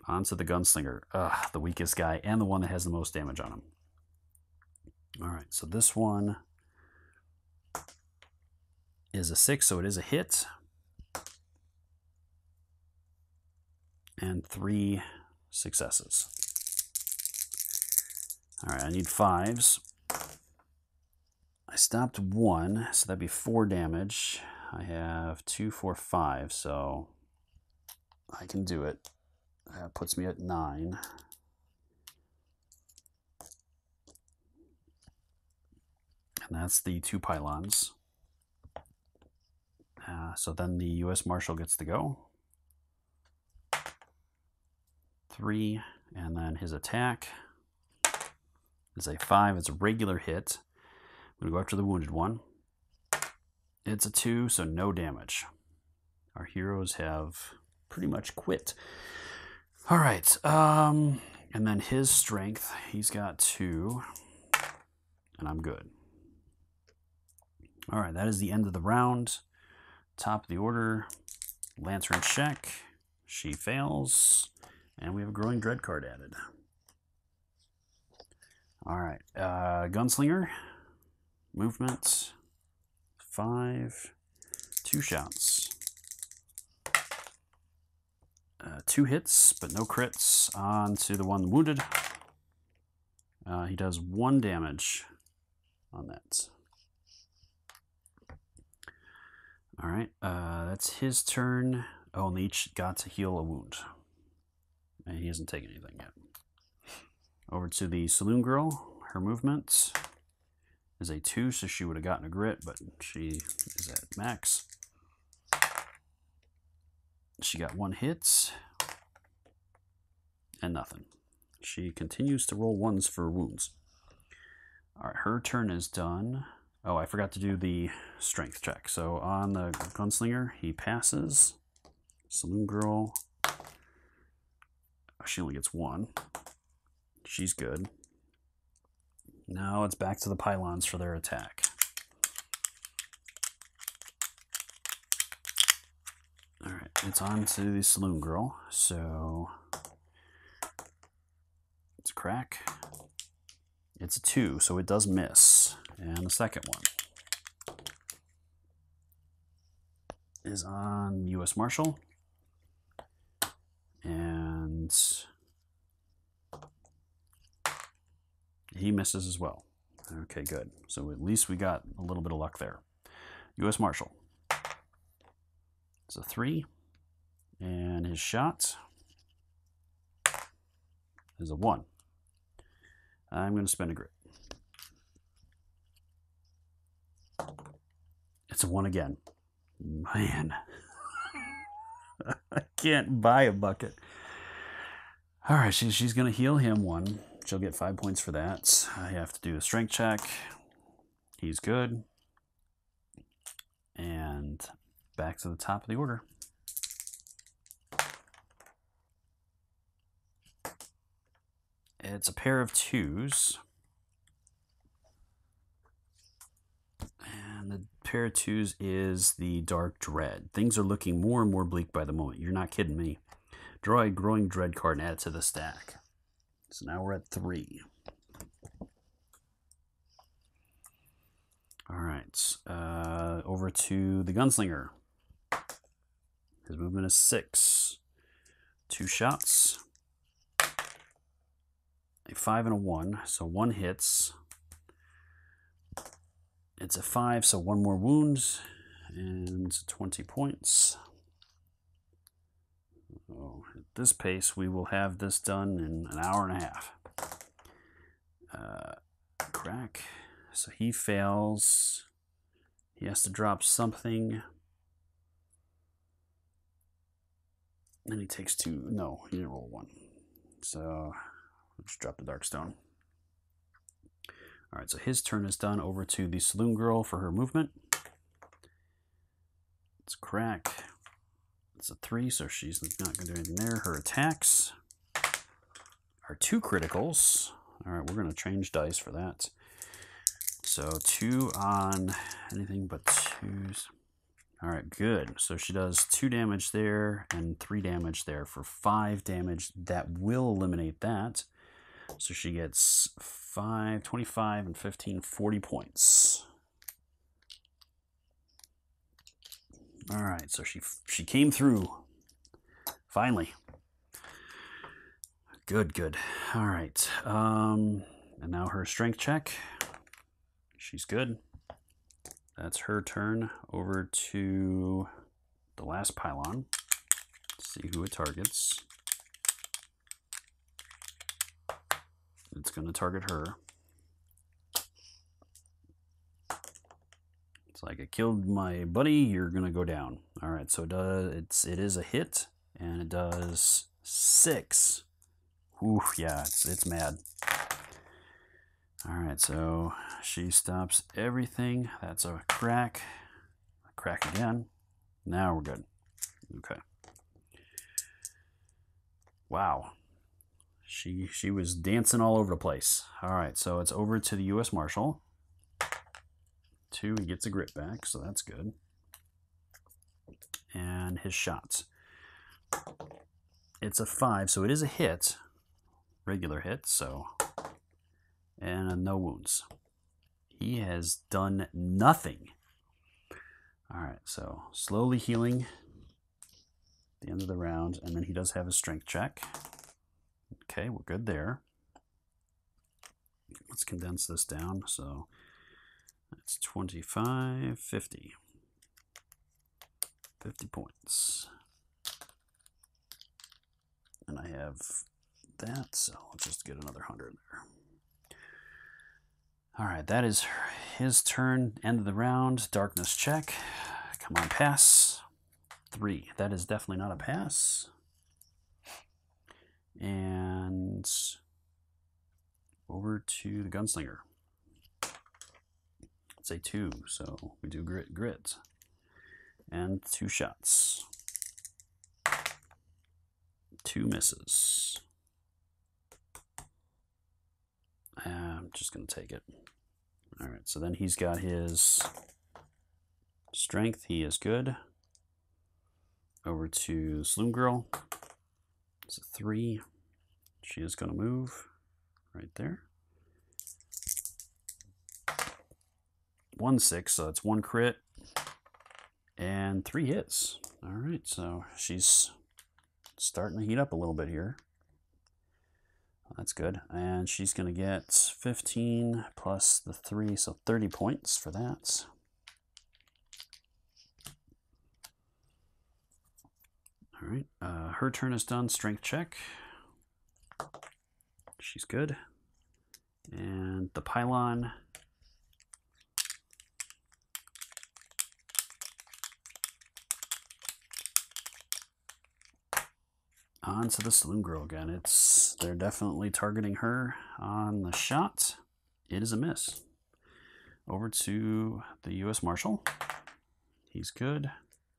onto the gunslinger. The weakest guy and the one that has the most damage on him. All right, so this one is a 6, so it is a hit. And 3 successes. All right, I need 5s. I stopped 1, so that'd be 4 damage. I have 2, 4, 5, so I can do it. That puts me at 9. And that's the 2 pylons. So then the U.S. Marshal gets to go. 3, and then his attack is a 5. It's a regular hit. I'm going to go after the wounded one. It's a 2, so no damage. Our heroes have pretty much quit. All right, and then his strength, he's got 2, and I'm good. All right, that is the end of the round. Top of the order, Lantern check. She fails, and we have a Growing Dread card added. All right, Gunslinger, movement, 5, 2 shots. 2 hits, but no crits. On to the one wounded. He does 1 damage on that. All right, that's his turn. Oh, and they each got to heal a wound. And he hasn't taken anything yet. Over to the Saloon Girl. Her movement is a 2, so she would have gotten a grit, but she is at max. She got 1 hit and nothing. She continues to roll 1s for wounds. All right, her turn is done. Oh, I forgot to do the strength check. So on the Gunslinger, he passes. Saloon Girl, she only gets 1. She's good. Now it's back to the pylons for their attack. All right, it's on to the Saloon Girl. So it's a crack. It's a 2, so it does miss. And the second one is on U.S. Marshal. And he misses as well. Okay, good. So at least we got a little bit of luck there. U.S. Marshal. It's a 3. And his shot is a 1. I'm going to spend a grit. It's a 1 again. Man. I can't buy a bucket. All right, she's going to heal him 1. She'll get 5 points for that. I have to do a strength check. He's good. And back to the top of the order. It's a pair of 2s. And the pair of 2s is the Dark Dread. Things are looking more and more bleak by the moment. You're not kidding me. Draw a Growing Dread card and add it to the stack. So now we're at 3. All right. Over to the Gunslinger. His movement is 6. 2 shots. A 5 and a 1. So 1 hits. It's a 5, so 1 more wound. And 20 points. So at this pace, we will have this done in an hour and a half. Crack. So he fails. He has to drop something. And he takes 2. No, he didn't roll 1. So let's drop the Darkstone. Alright, so his turn is done. Over to the Saloon Girl for her movement. It's Crack. It's a 3, so she's not going to do anything there. Her attacks are 2 criticals. Alright, we're going to change dice for that. So 2 on anything but 2s. Alright, good. So she does 2 damage there and 3 damage there for 5 damage. That will eliminate that. So she gets 5, 25, and 15, 40 points. Alright, so she came through. Finally. Good, good. Alright. And now her strength check. She's good. That's her turn. Over to the last pylon. Let's see who it targets. It's going to target her. It's like, I killed my buddy, you're going to go down. All right, so it is a hit, and it does 6. Ooh, yeah, it's mad. All right, so she stops everything. That's a crack. A crack again. Now we're good. Okay. Wow. She was dancing all over the place. All right, so it's over to the U.S. Marshal. 2, he gets a grit back, so that's good. And his shots. It's a 5, so it is a hit. Regular hit, so... And no wounds. He has done nothing. All right, so slowly healing at the end of the round, and then he does have a strength check. Okay, we're good there. Let's condense this down. So that's 25, 50. 50 points. And I have that, so let's just get another 100 there. All right, that is his turn. End of the round. Darkness check. Come on, pass. 3. That is definitely not a pass. And over to the Gunslinger. It's a 2, so we do grit. And 2 shots. 2 misses. I'm just going to take it. All right, so then he's got his strength. He is good. Over to Saloon Girl. It's a 3. She is going to move right there. 1, 6, so that's 1 crit. And 3 hits. All right, so she's starting to heat up a little bit here. That's good. And she's going to get 15 plus the 3, so 30 points for that. All right. Her turn is done. Strength check. She's good. And the pylon. On to the Saloon Girl again. They're definitely targeting her on the shot. It is a miss. Over to the U.S. Marshal. He's good.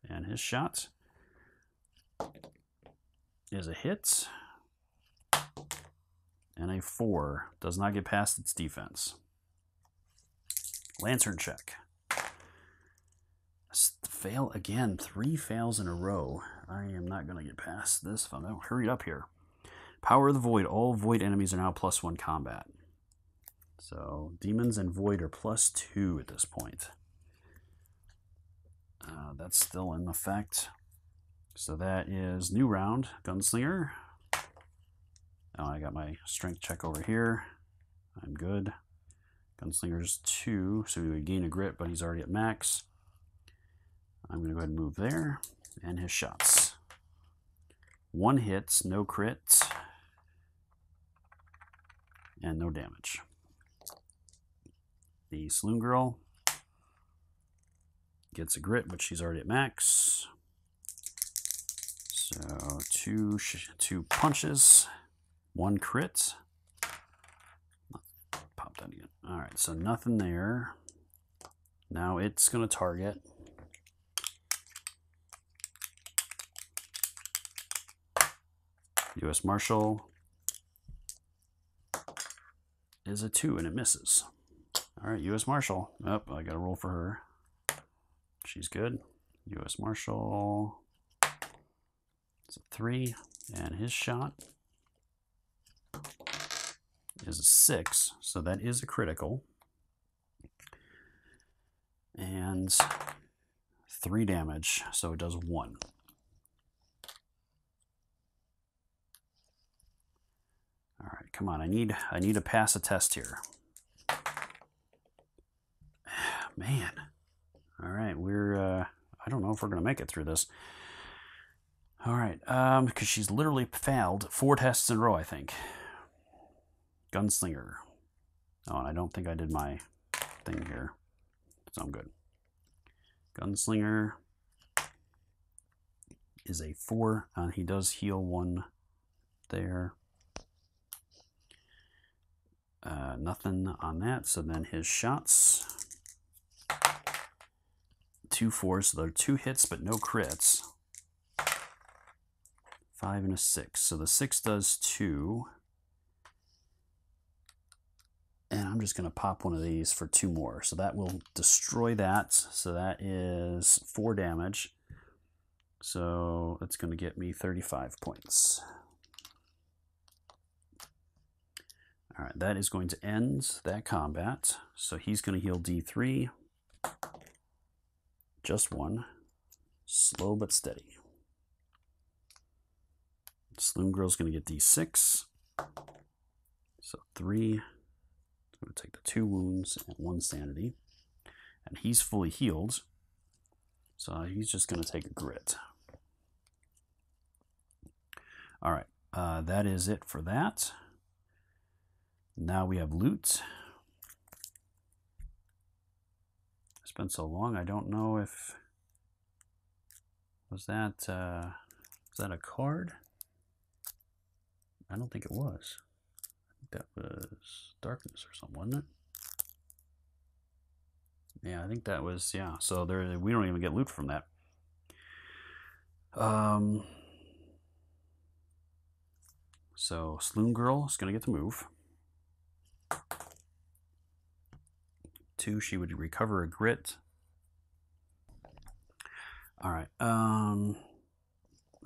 And his shot is a hit. And a 4. Does not get past its defense. Lantern check. Fail again. 3 fails in a row. I am not going to get past this. Hurry up here. Power of the Void. All Void enemies are now +1 combat. So demons and Void are +2 at this point. That's still in effect. So that is new round. Gunslinger. Oh, I got my strength check over here. I'm good. Gunslinger's 2, so we would gain a grit, but he's already at max. I'm going to go ahead and move there. And his shots. 1 hit, no crit, and no damage. The Saloon Girl gets a grit, but she's already at max. So two punches, 1 crit. Pop that again. All right, so nothing there. Now it's going to target. U.S. Marshal is a 2 and it misses. All right, U.S. Marshal. Oh, I got to roll for her. She's good. U.S. Marshal. It's a 3, and his shot is a 6, so that is a critical. And 3 damage, so it does 1. All right, come on, I need to pass a test here. Man. All right, I don't know if we're gonna make it through this. All right, because she's literally failed 4 tests in a row, I think. Gunslinger. Oh, and I don't think I did my thing here, so I'm good. Gunslinger is a 4. He does heal 1 there. Nothing on that, so then his shots. 2 4s, so there are 2 hits but no crits. 5 and a 6, so the 6 does 2. And I'm just going to pop one of these for 2 more, so that will destroy that. So that is 4 damage. So it's going to get me 35 points. All right, that is going to end that combat. So he's going to heal D3. Just 1. Slow but steady. Saloon Girl's going to get D6. So 3. I'm going to take the 2 wounds and 1 sanity. And he's fully healed. So he's just going to take a grit. All right, that is it for that. Now we have loot. It's been so long, I don't know if... Was that a card? I don't think it was. I think that was darkness or something, wasn't it? Yeah, I think that was, yeah. So there, we don't even get loot from that. So Saloon Girl is going to get to move. 2, she would recover a grit. All right.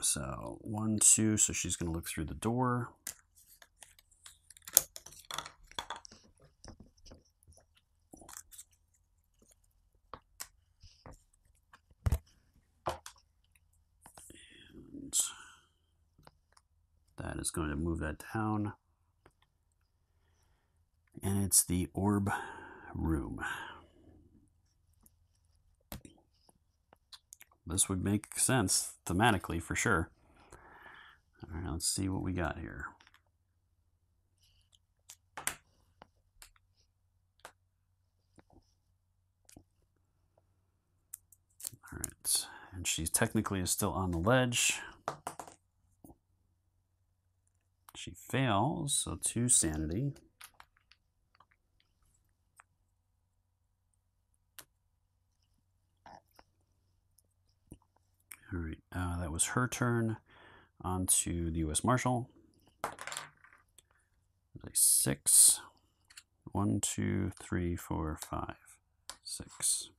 So 1, 2, so she's going to look through the door. And that is going to move that down. And it's the orb room. This would make sense thematically for sure. All right, let's see what we got here. All right, and she technically is still on the ledge. She fails, so 2 sanity. All right, that was her turn. On to the U.S. Marshal. A 6. 1, 2, 3, 4, 5, 6.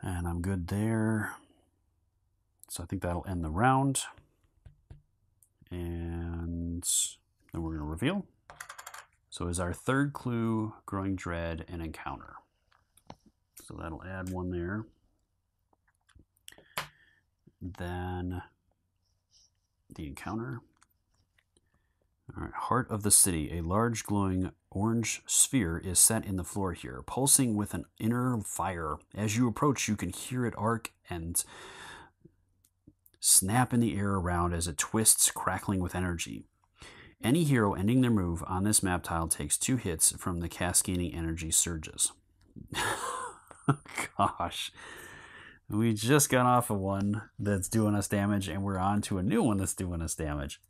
And I'm good there. So I think that'll end the round. And then we're going to reveal. So is our 3rd clue Growing Dread and Encounter. So that'll add 1 there. Then the encounter. All right, Heart of the City. A large glowing orange sphere is set in the floor here, pulsing with an inner fire. As you approach, you can hear it arc and snap in the air around as it twists, crackling with energy. Any hero ending their move on this map tile takes 2 hits from the cascading energy surges. Gosh. We just got off of one that's doing us damage, and we're on to a new one that's doing us damage.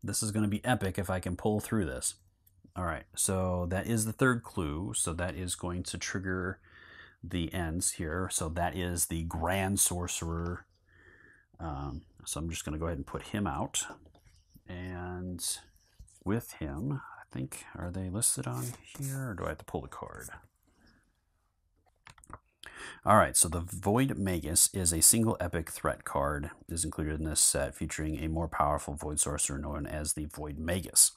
This is going to be epic if I can pull through this. All right, so that is the third clue. So that is going to trigger the ends here. So that is the Grand Sorcerer. So I'm just going to go ahead and put him out. And with him, I think, are they listed on here, or do I have to pull the card? All right, so the Void Magus is a single epic threat card. It is included in this set, featuring a more powerful Void Sorcerer known as the Void Magus.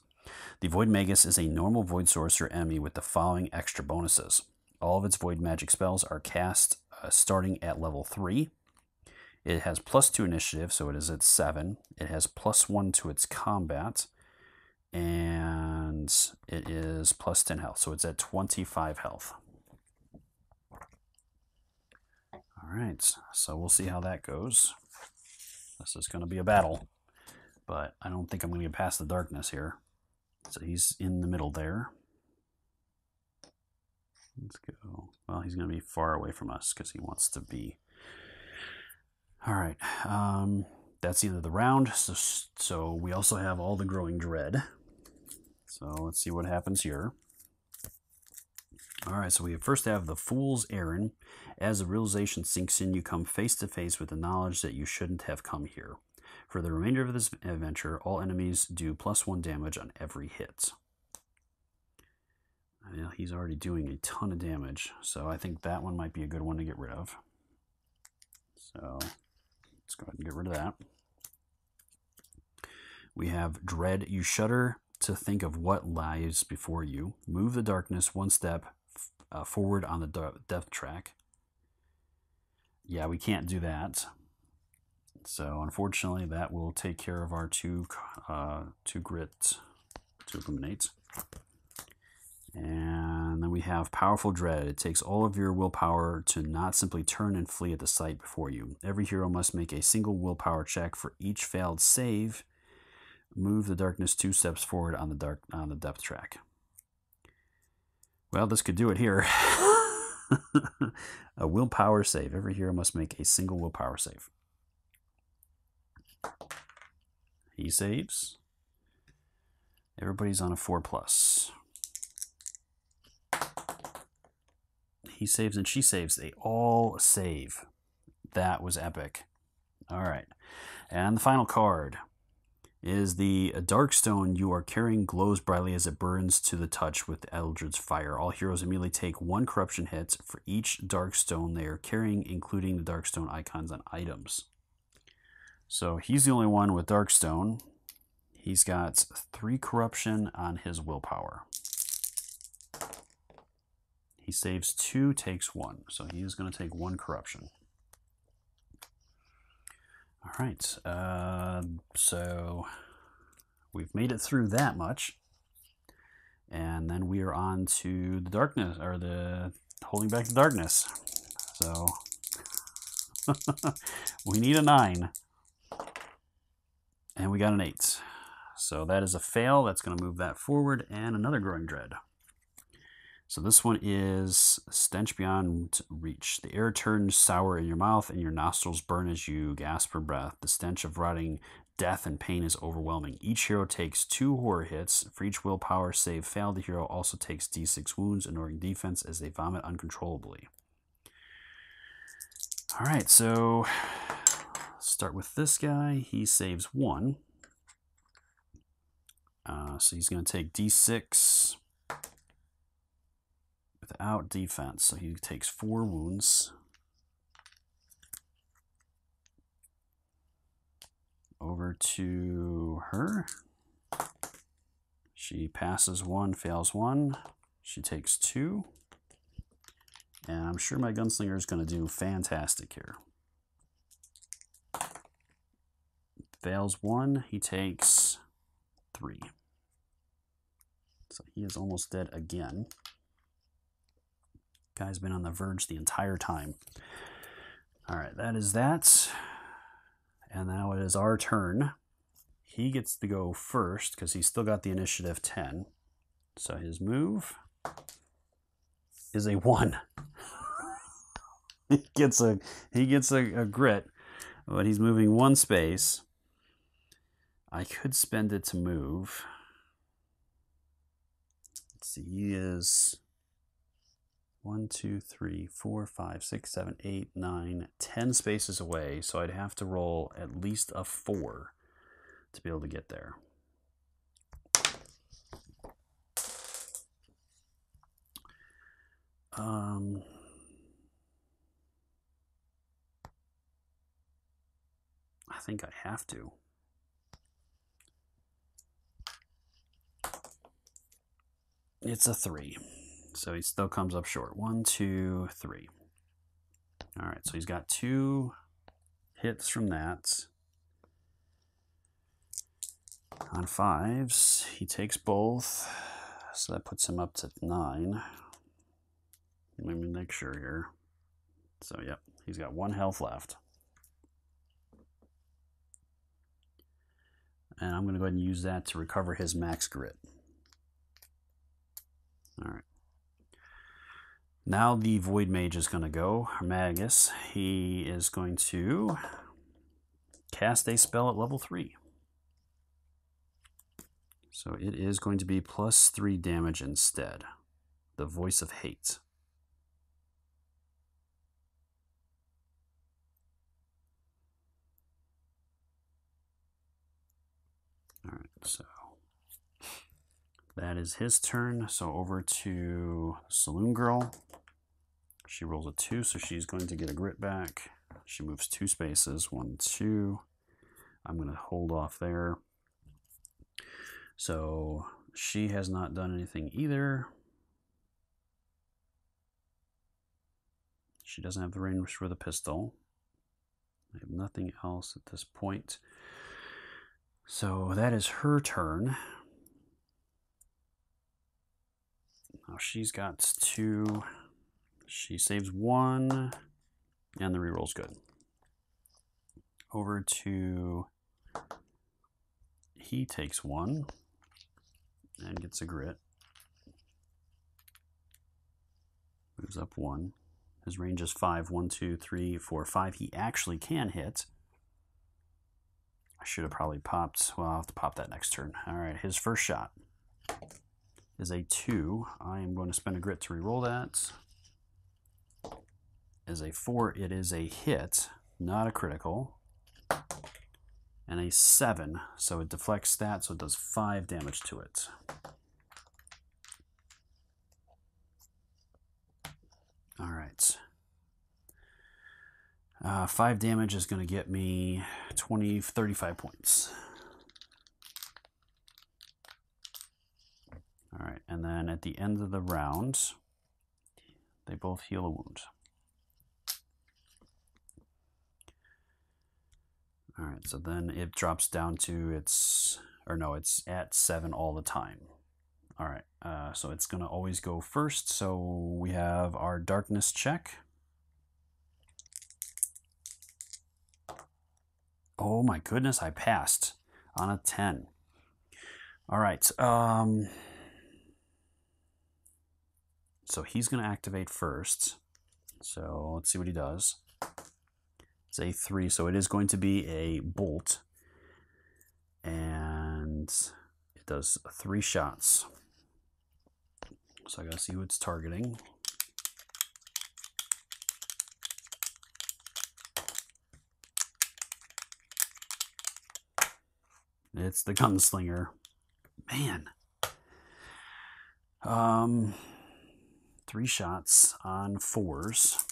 The Void Magus is a normal Void Sorcerer enemy with the following extra bonuses. All of its Void Magic spells are cast starting at level 3. It has +2 initiative, so it is at 7. It has +1 to its combat, and it is +10 health, so it's at 25 health. All right, so we'll see how that goes. This is going to be a battle, but I don't think I'm going to get past the darkness here. So he's in the middle there. Let's go. Well, he's going to be far away from us because he wants to be. All right, that's the end of the round. So we also have all the Growing Dread. So let's see what happens here. All right, so we first have the Fool's Errand. As the realization sinks in, you come face to face with the knowledge that you shouldn't have come here. For the remainder of this adventure, all enemies do +1 damage on every hit. Well, he's already doing a ton of damage, so I think that one might be a good one to get rid of. So let's go ahead and get rid of that. We have Dread. You shudder to think of what lies before you. Move the darkness 1 step forward on the death track. Yeah, we can't do that. So unfortunately, that will take care of our 2 grit to illuminate. And then we have Powerful Dread. It takes all of your willpower to not simply turn and flee at the sight before you. Every hero must make a single willpower check for each failed save. Move the darkness 2 steps forward on the depth track. Well, this could do it here. A willpower save. Every hero must make a single willpower save. He saves. Everybody's on a 4+. He saves and she saves. They all save. That was epic. All right. And the final card is the Darkstone you are carrying glows brightly as it burns to the touch with Eldred's fire. All heroes immediately take 1 corruption hit for each Darkstone they are carrying, including the Darkstone icons on items. So he's the only one with Darkstone. He's got 3 corruption on his willpower. He saves 2, takes 1. So he is going to take 1 corruption. All right, so we've made it through that much, and then we are on to the darkness, or the holding back the darkness. So we need a 9, and we got an 8. So that is a fail. That's going to move that forward, and another Growing Dread. So this one is Stench Beyond Reach. The air turns sour in your mouth and your nostrils burn as you gasp for breath. The stench of rotting death and pain is overwhelming. Each hero takes 2 horror hits. For each willpower save failed, the hero also takes d6 wounds, ignoring defense as they vomit uncontrollably. All right, so let's start with this guy. He saves 1. So he's going to take d6 without defense, so he takes 4 wounds. Over to her. She passes 1, fails 1. She takes 2. And I'm sure my gunslinger is going to do fantastic here. Fails 1, he takes 3. So he is almost dead again. Guy's been on the verge the entire time. All right, that is that. and now it is our turn. He gets to go first because he's still got the initiative 10. So his move is a 1. he gets a grit, but he's moving 1 space. I could spend it to move. Let's see, he is 1, 2, 3, 4, 5, 6, 7, 8, 9, 10 spaces away, so I'd have to roll at least a 4 to be able to get there. I think I have to. It's a 3. So he still comes up short. 1, 2, 3. All right, so he's got 2 hits from that. On 5s, he takes both. So that puts him up to 9. Let me make sure here. So, yep, he's got 1 health left. And I'm going to go ahead and use that to recover his max grit. All right. Now the Void Mage is going to go, or Magus. He is going to cast a spell at level 3. So it is going to be +3 damage instead. The Voice of Hate. All right, so that is his turn. So over to Saloon Girl. She rolls a 2, so she's going to get a grit back. She moves 2 spaces, 1, 2. I'm going to hold off there. So she has not done anything either. She doesn't have the range for the pistol. I have nothing else at this point. So that is her turn. Now she's got 2. She saves 1, and the reroll's good. Over to... He takes 1 and gets a grit. Moves up 1. His range is 5. 1, 2, 3, 4, 5. He actually can hit. I should have probably popped. Well, I'll have to pop that next turn. All right, his first shot is a 2. I am going to spend a grit to reroll that. As a 4, it is a hit, not a critical. And a 7, so it deflects that, so it does 5 damage to it. All right. 5 damage is going to get me 35 points. All right, and then at the end of the round, they both heal a wound. All right, so then it drops down to it's at 7 all the time. All right, so it's going to always go first. So we have our darkness check. Oh my goodness, I passed on a 10. All right, so he's going to activate first. So let's see what he does. It's a 3, so it is going to be a bolt. And it does 3 shots. So I gotta see who it's targeting. It's the gunslinger. Man. 3 shots on 4s.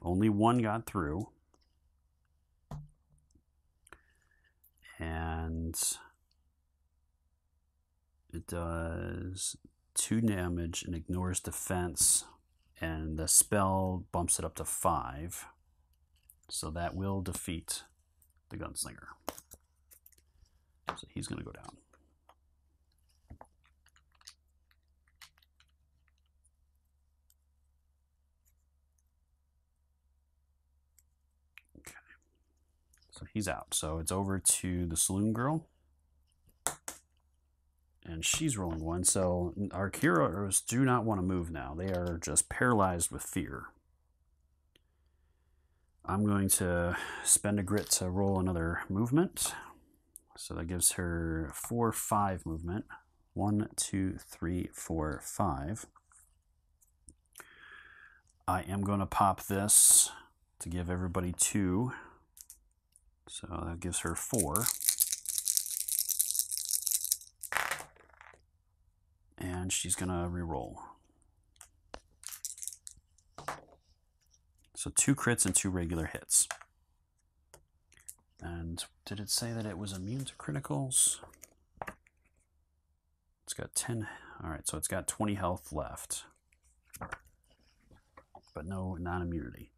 Only 1 got through. And it does 2 damage and ignores defense. And the spell bumps it up to 5. So that will defeat the gunslinger. So he's going to go down. he's out. So it's over to the saloon girl. And she's rolling 1. So our heroes do not want to move now. They are just paralyzed with fear. I'm going to spend a grit to roll another movement. So that gives her 4, 5 movement. 1, 2, 3, 4, 5. I am going to pop this to give everybody 2. So that gives her 4. And she's going to reroll. So 2 crits and 2 regular hits. And did it say that it was immune to criticals? It's got 10. All right, so it's got 20 health left. But no non-immunity.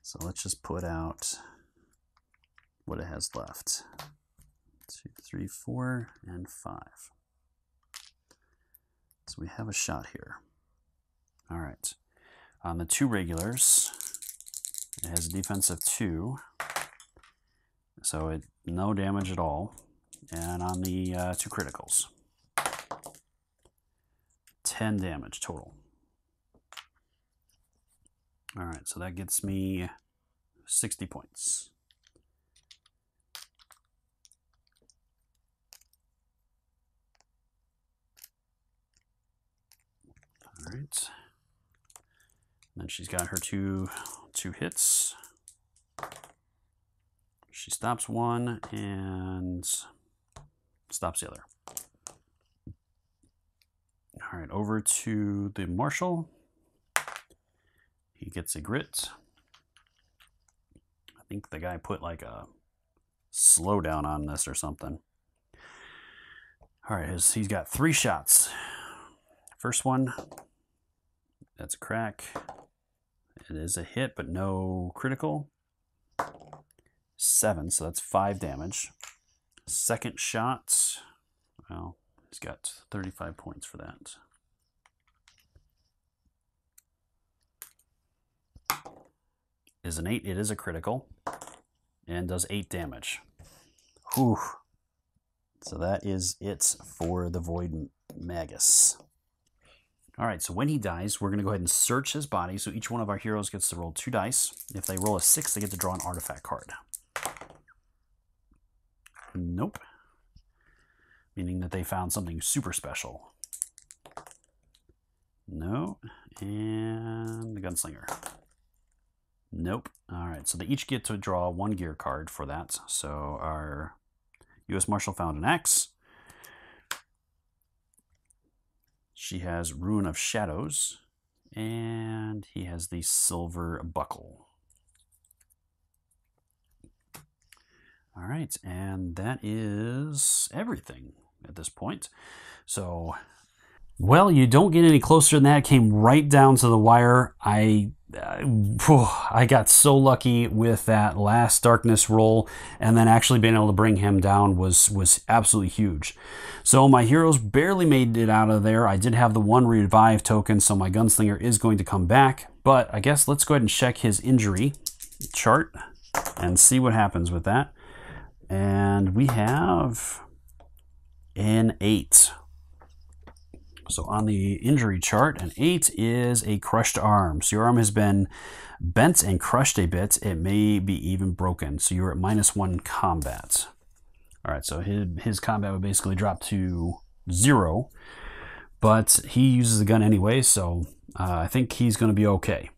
So let's just put out what it has left. 2, 3, 4, and 5. So we have a shot here. All right. On the 2 regulars, it has a defense of 2. So no damage at all. And on the 2 criticals, 10 damage total. All right, so that gets me 60 points. All right. And then she's got her two hits. She stops one and stops the other. All right, over to the marshal. He gets a grit. I think the guy put like a slowdown on this or something. All right, he's got 3 shots. First one, that's a crack. It is a hit, but no critical. 7, so that's 5 damage. Second shot, well, he's got 35 points for that. Is an 8, it is a critical, and does 8 damage. Whew. So that is it for the Void Magus. All right, so when he dies, we're going to go ahead and search his body. So each one of our heroes gets to roll 2 dice. If they roll a 6, they get to draw an artifact card. Nope. Meaning that they found something super special. No. And the gunslinger. Nope. All right, so they each get to draw 1 gear card for that. So our U.S. Marshal found an axe. She has Ruin of Shadows, and he has the Silver Buckle. All right, and that is everything at this point. So, well, you don't get any closer than that. It came right down to the wire. I got so lucky with that last darkness roll, and then actually being able to bring him down was absolutely huge. So my heroes barely made it out of there. I did have the 1 revive token, so my gunslinger is going to come back. But I guess let's go ahead and check his injury chart and see what happens with that. And we have an 8. So on the injury chart, an 8 is a crushed arm. So your arm has been bent and crushed a bit. It may be even broken. So you're at -1 combat. All right, so his combat would basically drop to 0. But he uses the gun anyway, so I think he's going to be okay.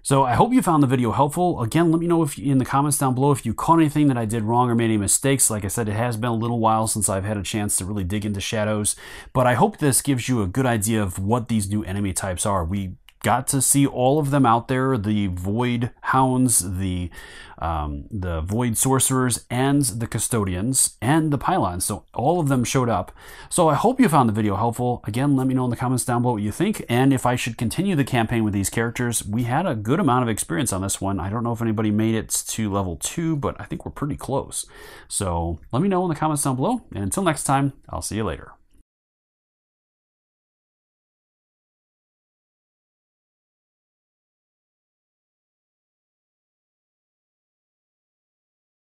So I hope you found the video helpful. Again, let me know if in the comments down below if you caught anything that I did wrong or made any mistakes. Like I said, it has been a little while since I've had a chance to really dig into Shadows, but I hope this gives you a good idea of what these new enemy types are. We got to see all of them out there, the Void Hounds, the Void Sorcerers, and the Custodians, and the Pylons. So all of them showed up. So I hope you found the video helpful. Again, let me know in the comments down below what you think, and if I should continue the campaign with these characters. We had a good amount of experience on this one. I don't know if anybody made it to level 2, but I think we're pretty close. So let me know in the comments down below, and until next time, I'll see you later.